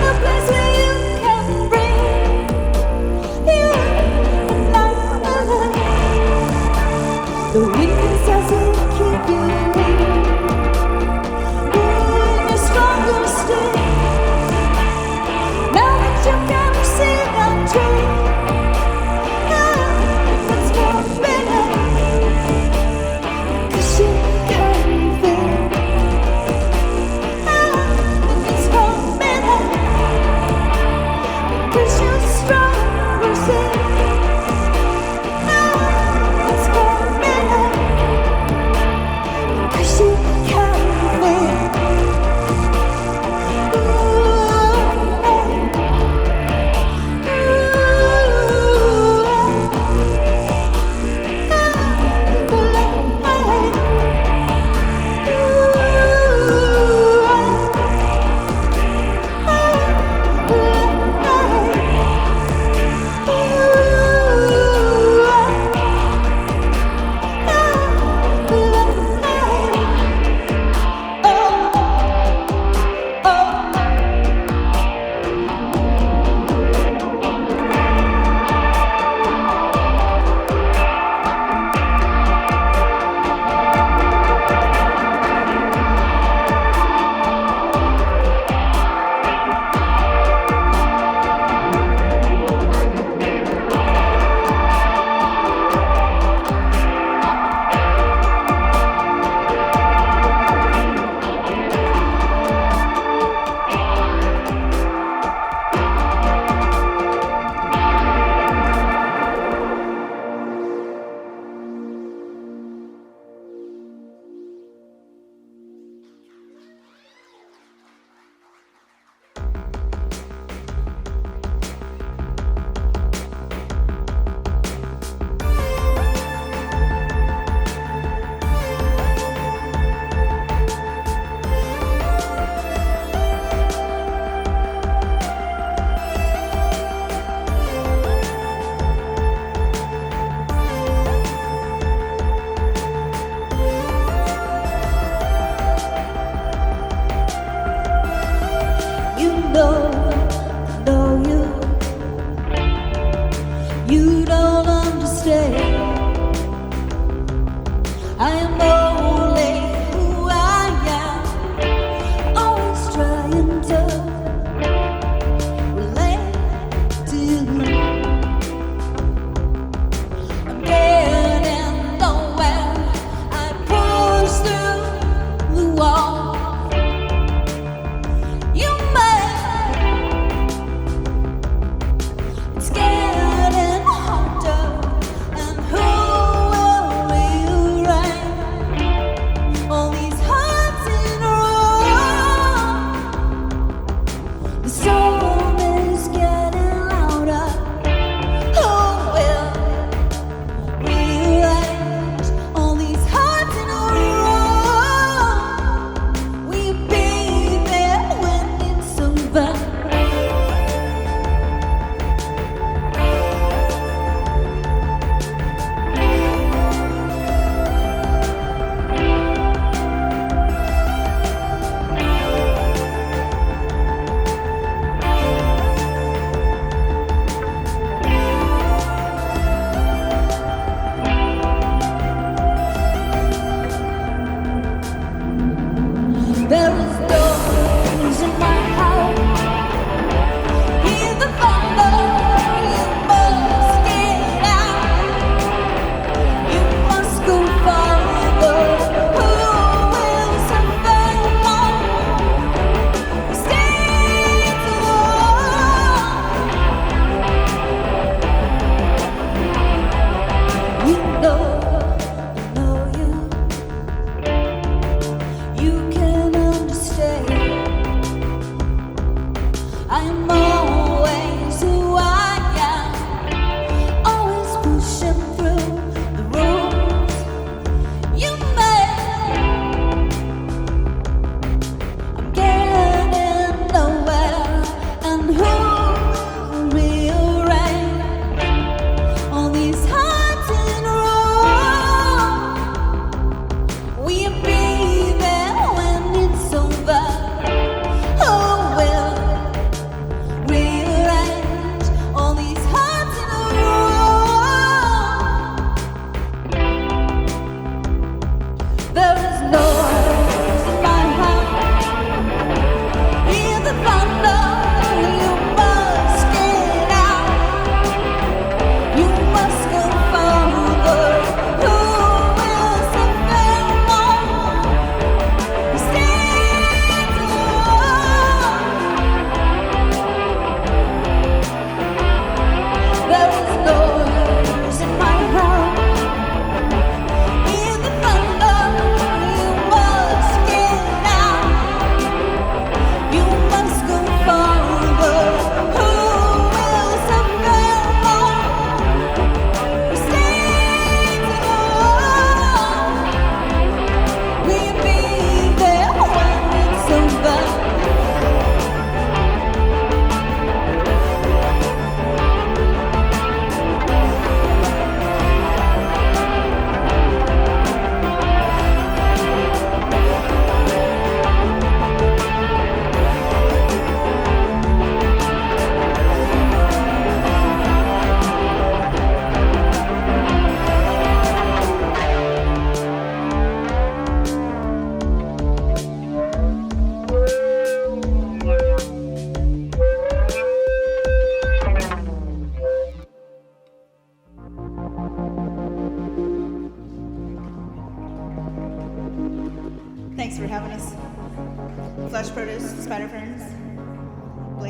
a place where you can breathe. You and the weakness doesn't keep you weak. You're stronger still. Now that you can see the truth, it's more better. 'Cause you can feel. It's more better.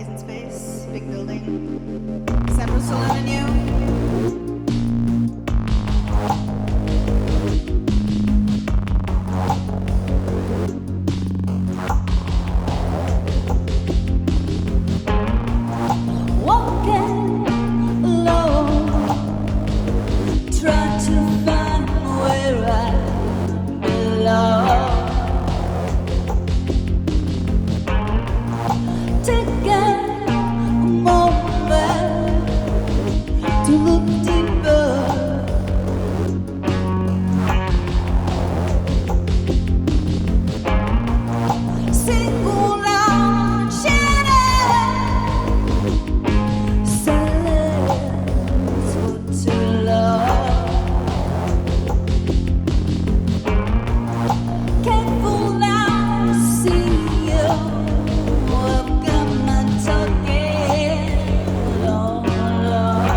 Always in space, big building. Central Saloon and you. Walking alone, trying to find where I belong. Take a moment to look deeper. Single out shadow, silence for too long. Careful now, see you. I've got my talking all along.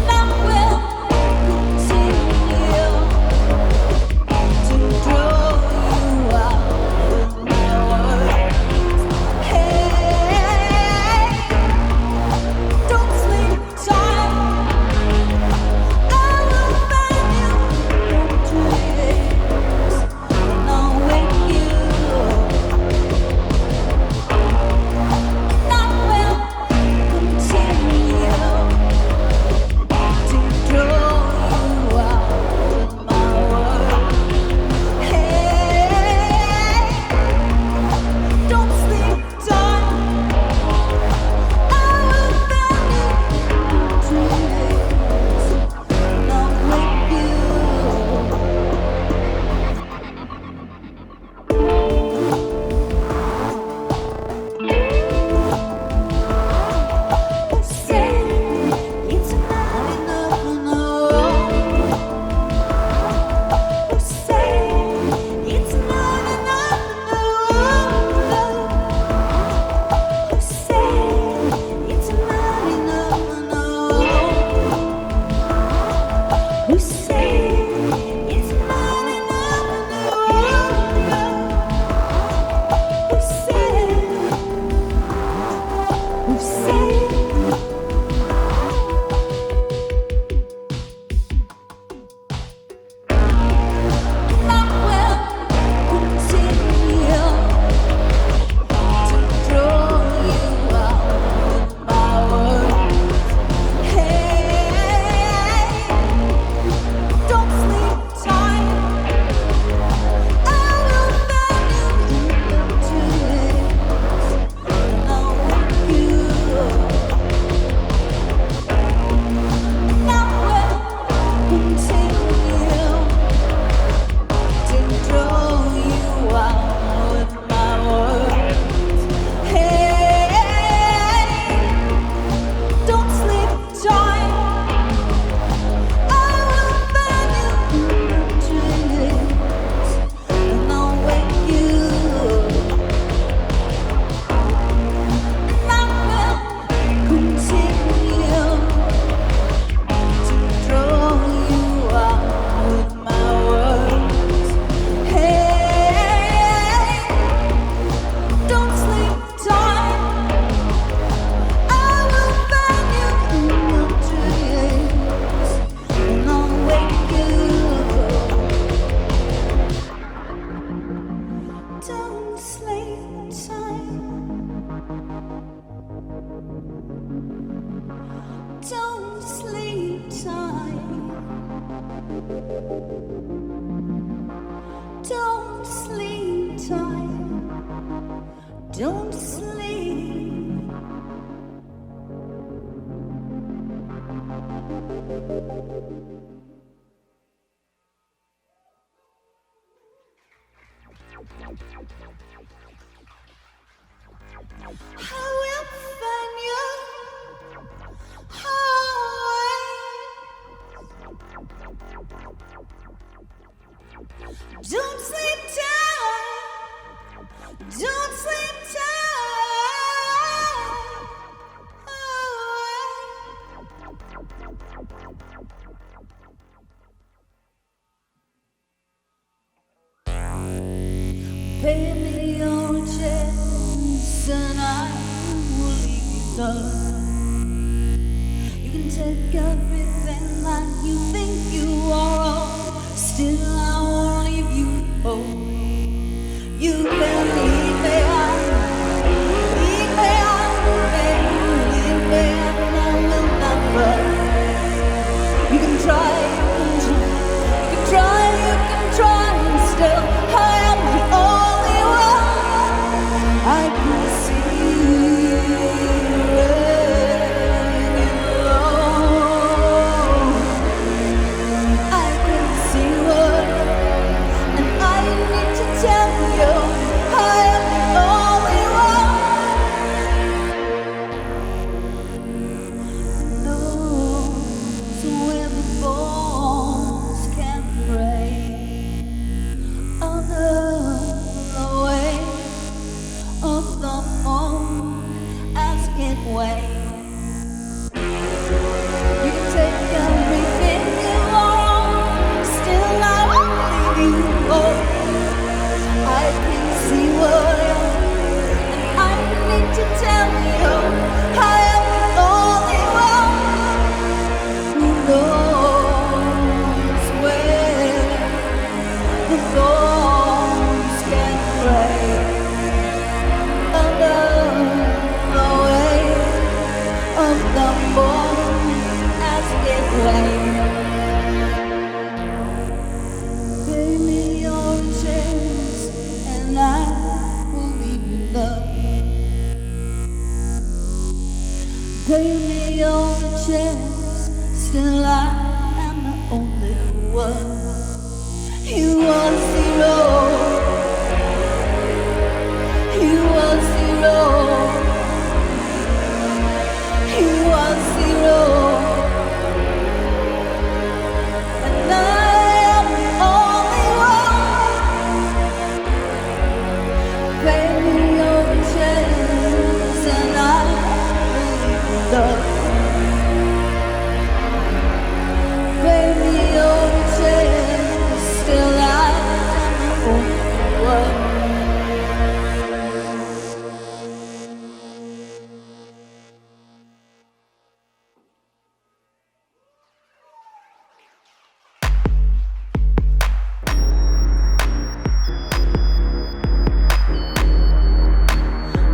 Now we'll continue to draw you out with my words. Hey, don't sleep tight. I will find you in dreams, and I'll wake you. Now we'll continue to draw you out with my words. Hey, don't sleep tight. I will find you in dreams, and I'll wake you. Say it's not enough on our own. Say it's not enough on our own. Say it's not enough on our own. We say it's not enough on our own. We say. Now we'll continue to draw you out with my words. Hey, don't sleep tight. I will find you in the dreams, and I'll wake you. Now we'll continue to draw you out with my words. Hey, don't sleep tight. I will find you in the dreams, and I'll wake you. Now we'll continue to draw you out with my words. Hey, don't sleep tight. I will find you in the dreams, and I'll wake you. Don't sleep tight. Don't sleep tight. Don't sleep tight. Don't sleep. I will find you. Don't sleep tight. Don't sleep tight. Pay me your chance and I will leave you alone. You can take everything that you think you are, still I won't leave you alone. You can leave me out, leave me out, leave me out, and I will never. You can try, you can try, you can try, and still I am the only one I can see. I can see what, and I need to tell you I am the only one. Knows where the bones can break under the weight of the moon as it waves. You can take everything you want, still I won't leave you alone. I can see what, and I need to tell you I am the only one who knows where the thorns can break under the weight of the moon as it waves. Pay me your chance and I will leave you alone. Pay me your chance, still I am the only one. You are zero, you are zero, you are zero, and I am the only one. Pay me your chance and I will love. Pay me your chance, still I am the only one.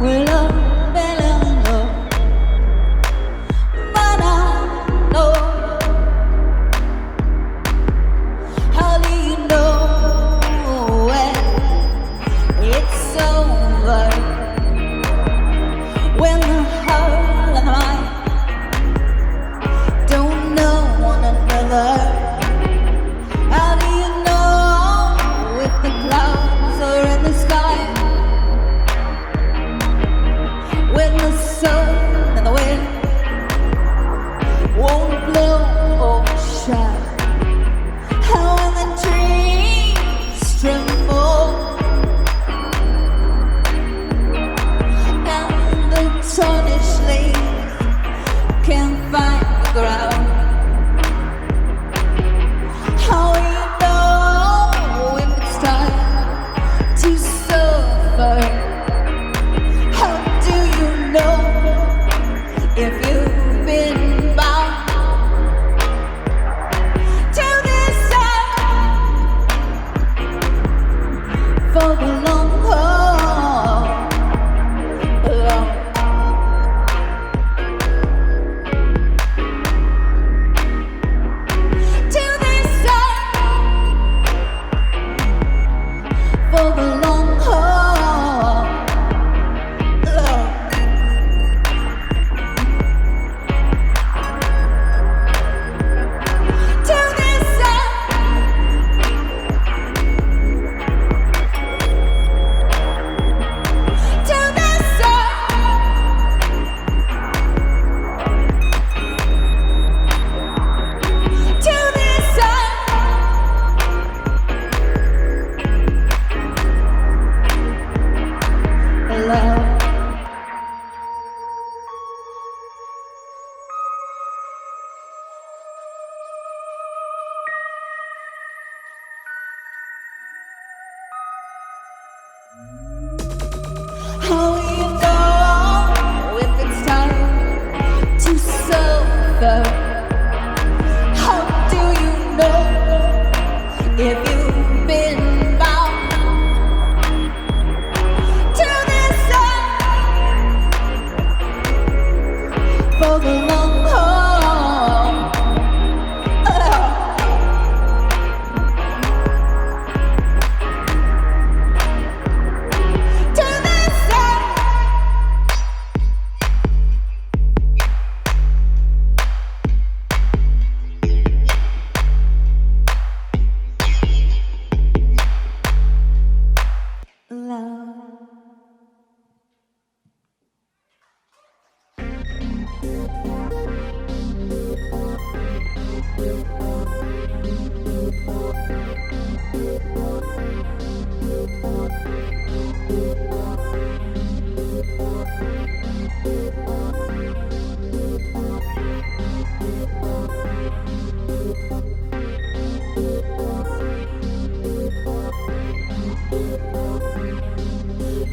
Well, love, but I know. How do you know when it's over? When the heart and the mind don't know one another. How do you know if the clouds are in the sky? When the sun and the wind won't blow or shine. How when the trees tremble and the tarnished leaves can't find the ground. How you know if it's time to suffer? How do you know if you've been bound to this side for the long haul? To this side for the long haul. To this side How you know if it's time to suffer? How do you know if you've been bound to this side for the long haul? To this side. Love.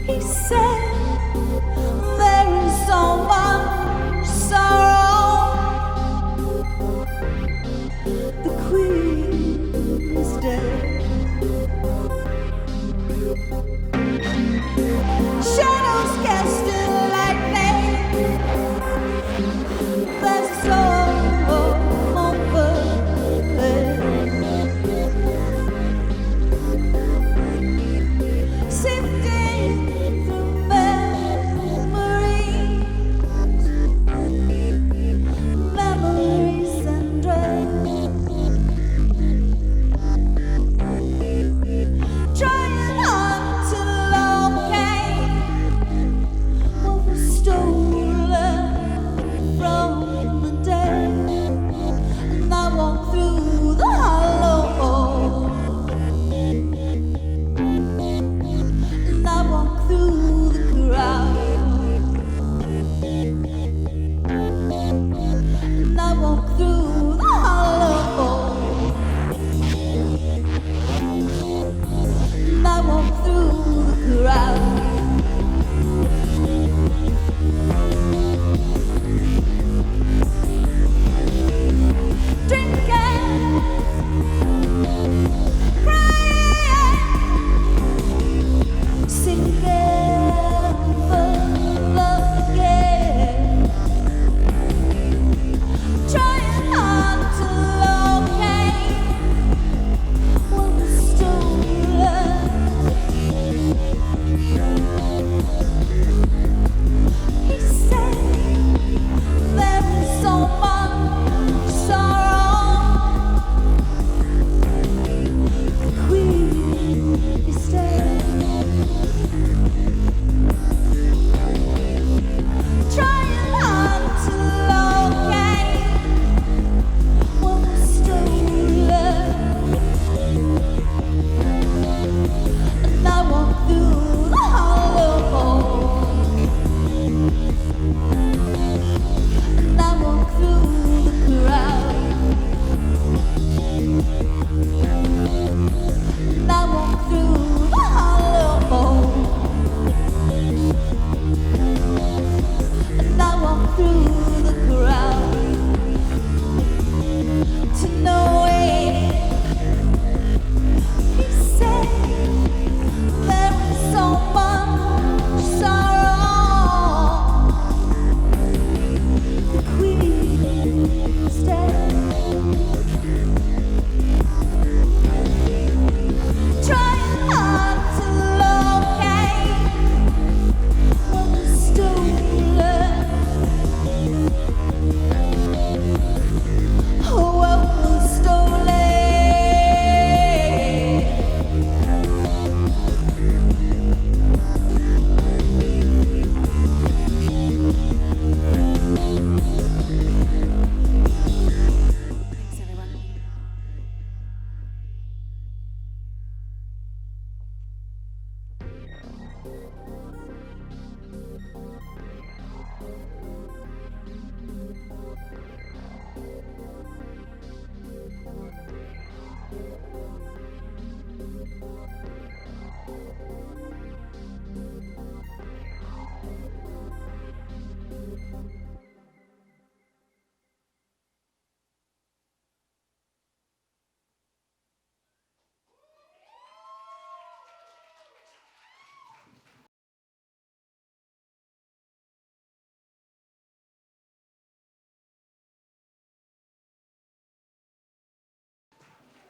He said there is so much sorrow. The queen is dead. Shadows cast in lightning. There's a soul over there. Sifting through memories, memories and dread. Trying hard to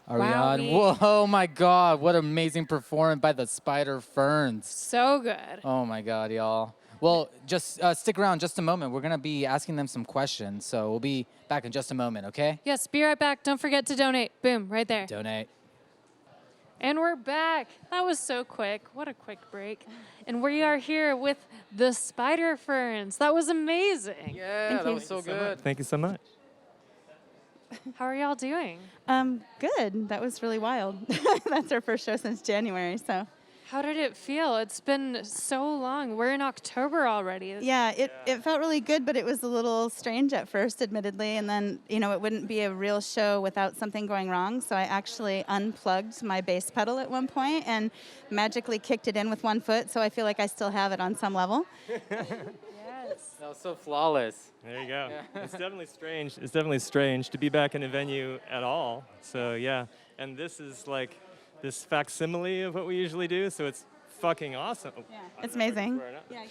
Are we on? Wowee. Whoa, oh my God, what amazing performance by the Spider Ferns. So good. Oh my God, y'all. Well, just stick around just a moment. We're going to be asking them some questions, so we'll be back in just a moment, okay? Yes, be right back. Don't forget to donate. Boom, right there. Donate. And we're back. That was so quick. What a quick break. And we are here with the Spider Ferns. That was amazing. Yeah, that was so good. Thank you so much. How are y'all doing? Good. That was really wild. That's our first show since January, so. How did it feel? It's been so long. We're in October already. Yeah, it felt really good, but it was a little strange at first, admittedly, and then, it wouldn't be a real show without something going wrong, so I actually unplugged my bass pedal at one point and magically kicked it in with one foot, so I feel like I still have it on some level. Yes. That was so flawless. There you go. It's definitely strange. It's definitely strange to be back in a venue at all. So yeah, and this is like this facsimile of what we usually do. So it's fucking awesome. Oh, Yeah, it's amazing.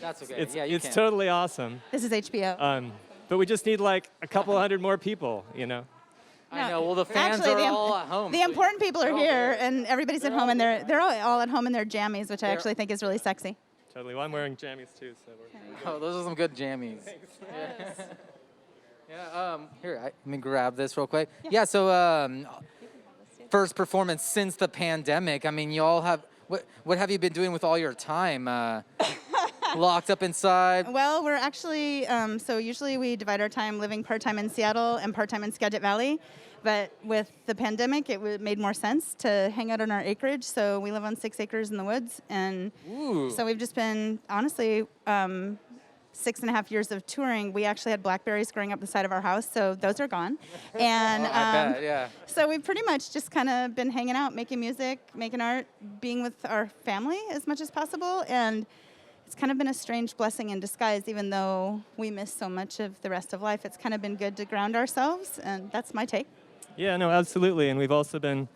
That's okay. It's yeah, you it's can. totally awesome. This is HBO. But we just need like a couple hundred more people. I know. Well, the fans Actually, are all at home. The so important people are all here, there. and everybody's at home, and they're all at home in their jammies, which I actually think is really sexy. Totally. Well, I'm wearing jammies too. So we're Oh, those are some good jammies. Yeah. Here, let me grab this real quick. Yeah. So, first performance since the pandemic. I mean, y'all have what have you been doing with all your time? Locked up inside. Well, we're actually, so usually we divide our time living part-time in Seattle and part-time in Skagit Valley. But with the pandemic, it made more sense to hang out on our acreage. So we live on 6 acres in the woods. And Ooh. so we've just been, honestly, 6.5 years of touring. We actually had blackberries growing up the side of our house, so those are gone. And I bet. Yeah. so we've pretty much just kind of been hanging out, making music, making art, being with our family as much as possible. And it's kind of been a strange blessing in disguise, even though we miss so much of the rest of life. It's kind of been good to ground ourselves, and that's my take. Yeah, no, absolutely. And we've also been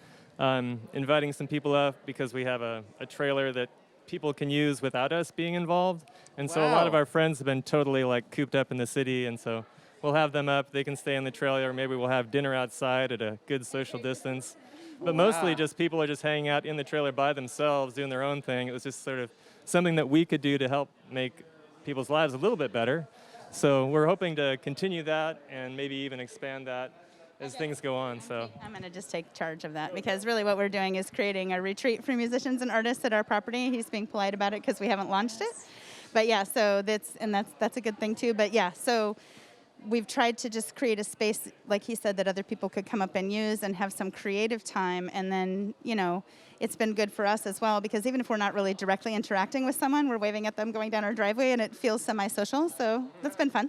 inviting some people up because we have a trailer that people can use without us being involved. And so a lot of Wow. our friends have been totally like cooped up in the city. And so we'll have them up. They can stay in the trailer. Maybe we'll have dinner outside at a good social distance. But mostly just people are just hanging out in the trailer by themselves, doing their own thing. It was just sort of something that we could do to help make people's lives a little bit better. So we're hoping to continue that and maybe even expand that as things go on. So I'm going to just take charge of that because really what we're doing is creating a retreat for musicians and artists at our property. He's being polite about it because we haven't launched it. But yeah, so that's a good thing too. But yeah, so we've tried to just create a space, like he said, that other people could come up and use and have some creative time. And then, it's been good for us as well because even if we're not really directly interacting with someone, we're waving at them going down our driveway and it feels semi-social. So that's been fun.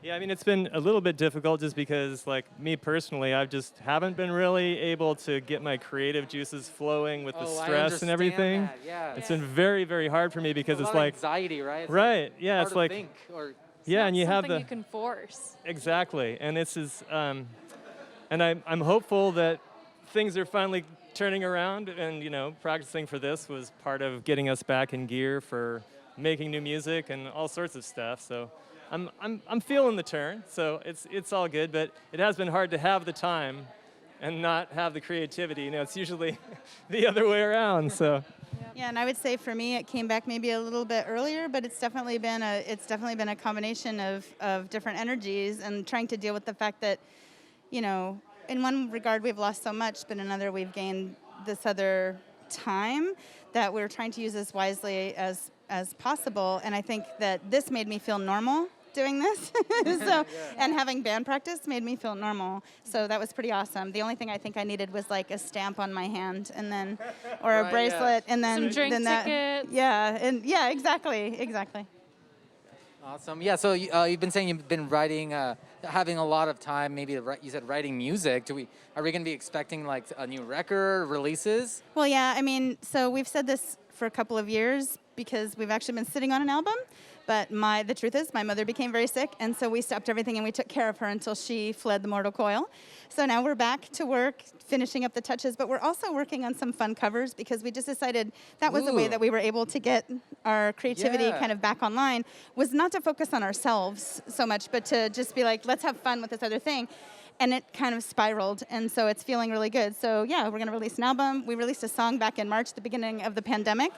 yeah, I mean, it's been a little bit difficult just because, like, me personally, I just haven't been really able to get my creative juices flowing with the Oh, I stress and everything. understand that, yeah. It's been very, very hard for me because a it's lot of like, anxiety, right? It's right, yeah, hard it's to like, think, or yeah, and you have Something the, you can force. exactly, and this is, and I'm hopeful that things are finally turning around, and practicing for this was part of getting us back in gear for making new music and all sorts of stuff. So I'm feeling the turn. So it's all good, but it has been hard to have the time and not have the creativity. It's usually the other way around. So Yeah, and I would say for me, it came back maybe a little bit earlier, but it's definitely been a combination of different energies and trying to deal with the fact that, in one regard we've lost so much, but in another we've gained this other time that we're trying to use as wisely as possible. And I think that this made me feel normal doing this. And having band practice made me feel normal. So that was pretty awesome. The only thing I think I needed was like a stamp on my hand and then, or a Right, bracelet, and then Some drink then that, tickets. yeah, exactly. Awesome. Yeah. So you've been saying you've been writing, having a lot of time. Maybe you said writing music. Are we going to be expecting like a new record releases? Well, yeah, I mean, so we've said this for a couple of years because we've actually been sitting on an album. But the truth is, my mother became very sick, and so we stopped everything and we took care of her until she fled the mortal coil. So now we're back to work, finishing up the touches, but we're also working on some fun covers because we just decided that was the way Ooh. that we were able to get our creativity Yeah. kind of back online, was not to focus on ourselves so much, but to just be like, let's have fun with this other thing. and it kind of spiraled, and so it's feeling really good. So yeah, we're gonna release an album. We released a song back in March, the beginning of the pandemic.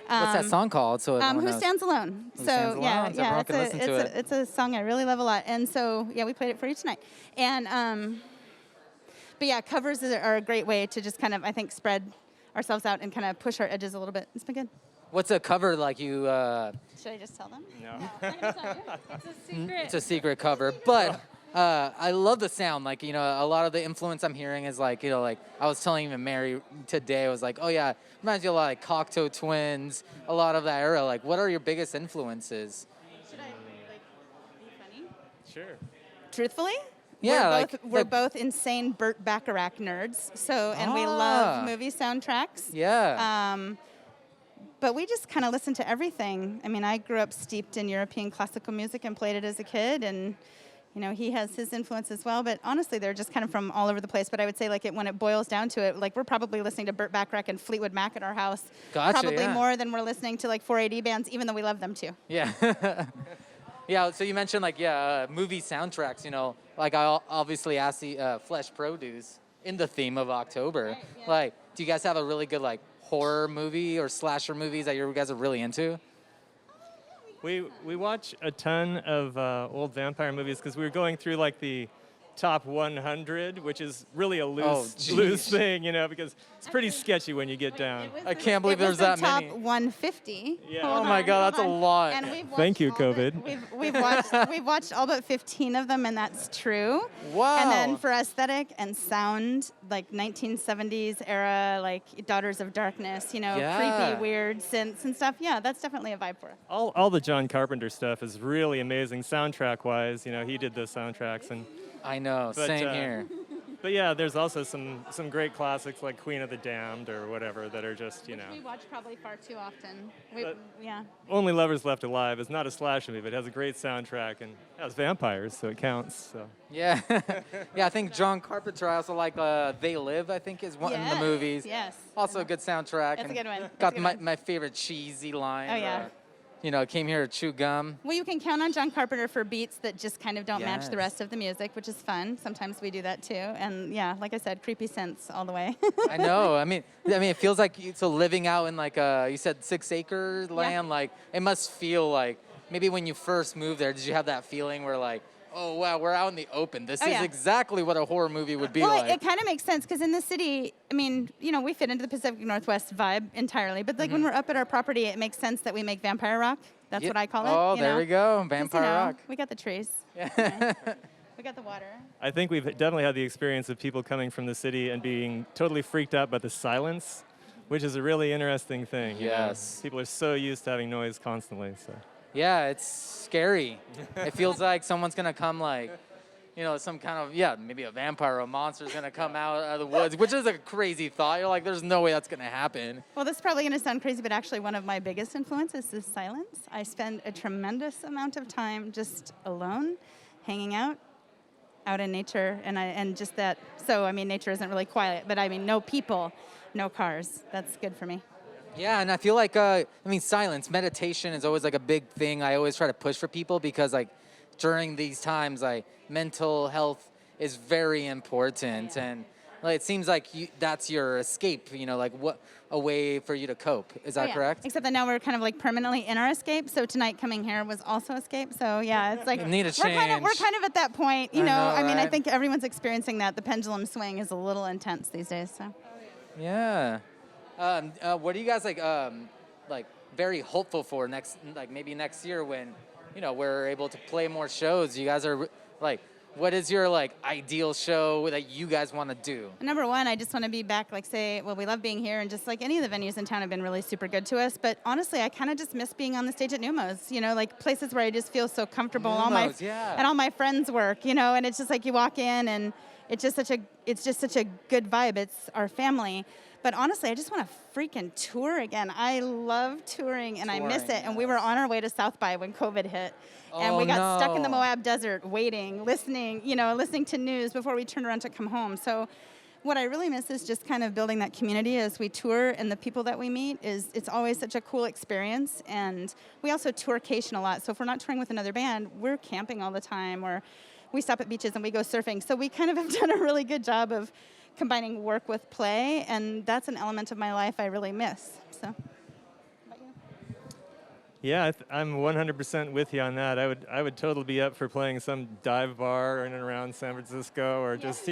What's that song called? So everyone Who knows. Stands Alone? Who so Stands yeah, Alone, so yeah, everyone can listen to it. it's a song I really love a lot, and so yeah, we played it for you tonight. And but yeah, covers are a great way to just kind of, I think, spread ourselves out and kind of push our edges a little bit. It's been good. What's a cover like you? Should I just tell them? No. I'm gonna tell you. It's a secret. It's a secret cover, but I love the sound. Like, you know, a lot of the influence I'm hearing is like, you know, like I was telling even Mary today, I was like, oh yeah, reminds me a lot of like Cocteau Twins, a lot of that era. Like, what are your biggest influences? Should I be funny? Sure. Truthfully? Yeah, we're both insane Burt Bacharach nerds. So, and we love movie soundtracks. Yeah. But we just kind of listen to everything. I mean, I grew up steeped in European classical music and played it as a kid, and you know, he has his influence as well. But honestly, they're just kind of from all over the place. But I would say, like, when it boils down to it, like, we're probably listening to Burt Bacharach and Fleetwood Mac at our house. Gotcha, probably yeah. more than we're listening to like 4AD bands, even though we love them too. Yeah. Yeah, so you mentioned like, movie soundtracks, you know, like I obviously asked the Flesh Produce in the theme of October. Right, yeah. Like, do you guys have a really good like horror movie or slasher movies that you guys are really into? We watch a ton of old vampire movies because we were going through like the top 100, which is really a loose thing, you know, because it's pretty sketchy when you get down. I can't believe there's that top many. 150. Yeah. Hold Oh my on, God, hold that's a on. lot. And we've Thank you, watched all but- COVID. we've watched all but 15 of them, and that's true. Wow. And then for aesthetic and sound, like 1970s era, like Daughters of Darkness, you know, Yeah. creepy, weird synths and stuff. Yeah, that's definitely a vibe for us. All the John Carpenter stuff is really amazing soundtrack-wise. You know, he did the soundtracks and. I know, But, same here. But yeah, there's also some great classics like Queen of the Damned or whatever that are just, you know. We watch probably far too often. Yeah. Only Lovers Left Alive is not a slasher movie, but it has a great soundtrack and it has vampires, so it counts. So. Yeah. Yeah, I think John Carpenter, I also like They Live, I think is one in the Yes, movies. yes. Also a good soundtrack. That's a and good one. That's Got a good one. my favorite cheesy line. Oh, yeah. You know, came here to chew gum. Well, you can count on John Carpenter for beats that just kind of don't match the Yes. rest of the music, which is fun. Sometimes we do that too. And yeah, like I said, creepy synths all the way. I know. I mean, it feels like so living out in like you said 6-acre land. Like it must feel like maybe when you first moved there, did you have that feeling where like, oh wow, we're out in the open. This is yeah. exactly what a horror movie would be Well, like. it kind of makes sense because in the city, I mean, you know, we fit into the Pacific Northwest vibe entirely. But like when we're up at our property, it makes sense that we make vampire rock. That's Yeah. what I call it. Oh, you there know? we go, 'Cause, vampire you know, rock. We got the trees. Yeah. We got the water. I think we've definitely had the experience of people coming from the city and being totally freaked out by the silence, which is a really interesting thing. you know? Yes. People are so used to having noise constantly. So. Yeah, it's scary. It feels like someone's gonna come like, you know, some kind of, maybe a vampire or a monster's gonna come out of the woods, which is a crazy thought. You're like, there's no way that's gonna happen. Well, this is probably going to sound crazy, but actually one of my biggest influences is silence. I spend a tremendous amount of time just alone, hanging out in nature, and just that. So, I mean, nature isn't really quiet, but I mean, no people, no cars. That's good for me. Yeah, and I feel like, silence, meditation is always like a big thing I always try to push for people because like during these times, like mental health is very important. And like, it seems like that's your escape, you know, like what a way for you to cope. Is that Yeah. correct? Except that now we're kind of like permanently in our escape. So tonight coming here was also escape. So yeah, it's like Need a we're kind of at that point. You I know, know, I mean, I right? think everyone's experiencing that. The pendulum swing is a little intense these days. So. Yeah. What are you guys like very hopeful for maybe next year when, you know, we're able to play more shows? You guys are like, what is your like ideal show that you guys want to do? Number one, I just want to be back, we love being here, and just like any of the venues in town have been really super good to us. But honestly, I kind of just miss being on the stage at Numos, you know, like places where I just feel so comfortable. Numos, yeah. And all my friends work, you know, and it's just like you walk in and it's just such a good vibe. It's our family. But honestly, I just want to freaking tour again. I love touring, and I miss Touring, it. And we were on our way to South by when COVID hit. And Oh, we got stuck in the no. Moab Desert waiting, listening to news before we turned around to come home. So what I really miss is just kind of building that community as we tour, and the people that we meet it's always such a cool experience. And we also tourcation a lot. So if we're not touring with another band, we're camping all the time, or we stop at beaches and we go surfing. So we kind of have done a really good job of combining work with play, and that's an element of my life I really miss. So. Yeah, I'm 100% with you on that. I would totally be up for playing some dive bar in and around San Francisco, or just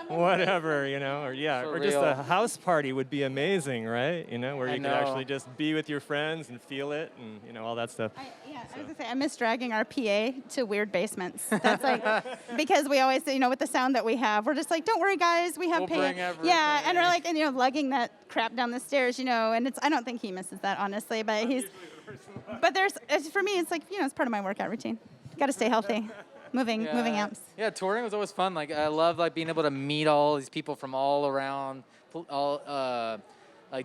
whatever, or For just real. a house party would be amazing, right? Where I you could know. actually just be with your friends and feel it, and all that stuff. I was gonna say, I miss dragging our PA to weird basements. That's like, because we always, with the sound that we have, we're just like, don't worry, guys, we have We'll PA. bring everything. Yeah, and we're like, lugging that crap down the stairs, and I don't think he misses that, honestly, but for me, it's like, it's part of my workout routine. Got to stay healthy, moving amps. Yeah, touring was always fun. Like I love being able to meet all these people from all around,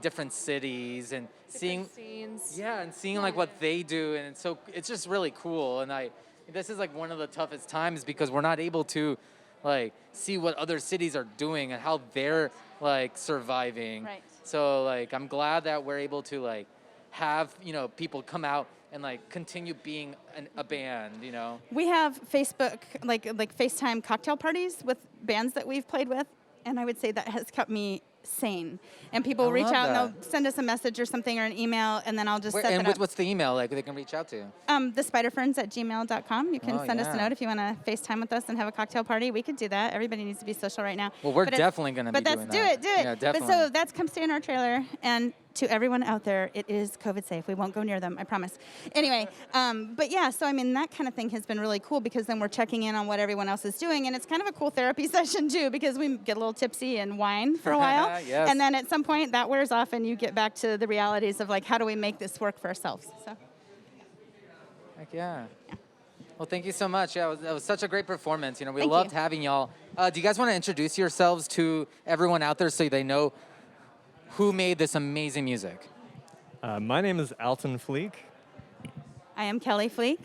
different cities, and seeing scenes. and seeing what they do, and it's just really cool. And this is one of the toughest times because we're not able to see what other cities are doing and how they're surviving. Right. So I'm glad that we're able to have people come out and continue being a band. We have Facebook, like FaceTime cocktail parties with bands that we've played with, and I would say that has kept me sane. And people I reach love out and that. they'll send us a message or something or an email, and then I'll just set that up. What's the email they can reach out to? The spiderferns@gmail.com. You can Oh, send us a yeah. note if you want to FaceTime with us and have a cocktail party. We could do that. Everybody needs to be social right now. Well, we're But it's- definitely gonna be But that's doing do that. it, do it. Yeah, But definitely. so that's come stay in our trailer, and to everyone out there, it is COVID safe. We won't go near them, I promise. Anyway, but yeah, so that kind of thing has been really cool because then we're checking in on what everyone else is doing, and it's kind of a cool therapy session too because we get a little tipsy and whine for a while, Yes. and then at some point that wears off and you get back to the realities of how do we make this work for ourselves. So. Heck yeah. Well, thank you so much. Yeah, it was such a great performance. We Thank loved you. having y'all. Do you guys want to introduce yourselves to everyone out there so they know who made this amazing music? My name is Alton Fleek. I am Kelly Fleek,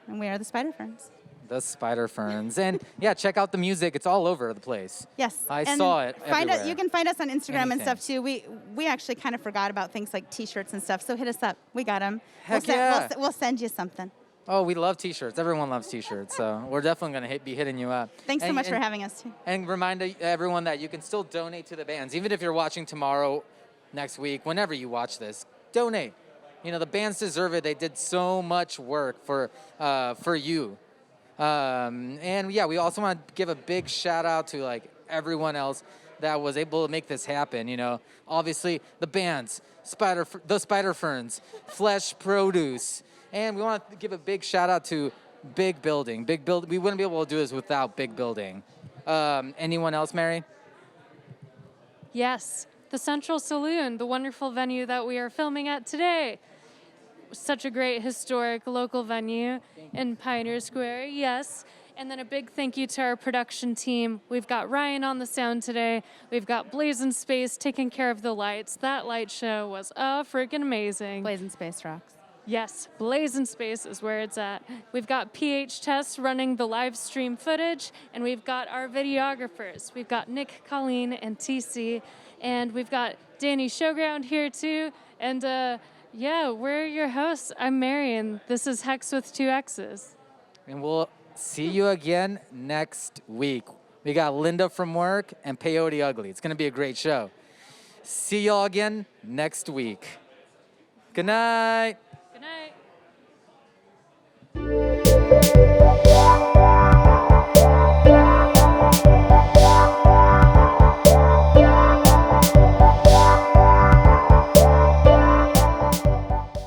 and we are the Spider Ferns. The Spider Ferns. And yeah, check out the music. It's all over the place. Yes. I and saw it everywhere. You can find us on Instagram and Anything. stuff too. We actually kind of forgot about things like T-shirts and stuff, so hit us up. We got them. Heck yeah. We'll send you something. Oh, we love T-shirts. Everyone loves T-shirts. So we're definitely going to be hitting you up. Thanks so much for having us too. And remind everyone that you can still donate to the bands. Even if you're watching tomorrow, next week, whenever you watch this, donate. The bands deserve it. They did so much work for you. And yeah, we also want to give a big shout out to everyone else that was able to make this happen. Obviously the bands, the Spider Ferns, Flesh Produce, and we want to give a big shout out to BiG Building. We wouldn't be able to do this without BiG Building. Anyone else, Mary? Yes, the Central Saloon, the wonderful venue that we are filming at today. Such a great historic local venue in Pioneer Square, yes. And then a big thank you to our production team. We've got Ryan on the sound today. We've got Blazing Space taking care of the lights. That light show was freaking amazing. Blazing Space rocks. Yes, Blazing Space is where it's at. We've got PH Test running the live stream footage, and we've got our videographers. We've got Nick, Colleen, and TC, and we've got Danny Showground here too. And yeah, we're your hosts. I'm Marion. This is Hex with 2 X's. And we'll see you again next week. We got Linda from work and Peyote Ugly. It's going to be a great show. See y'all again next week. Good night.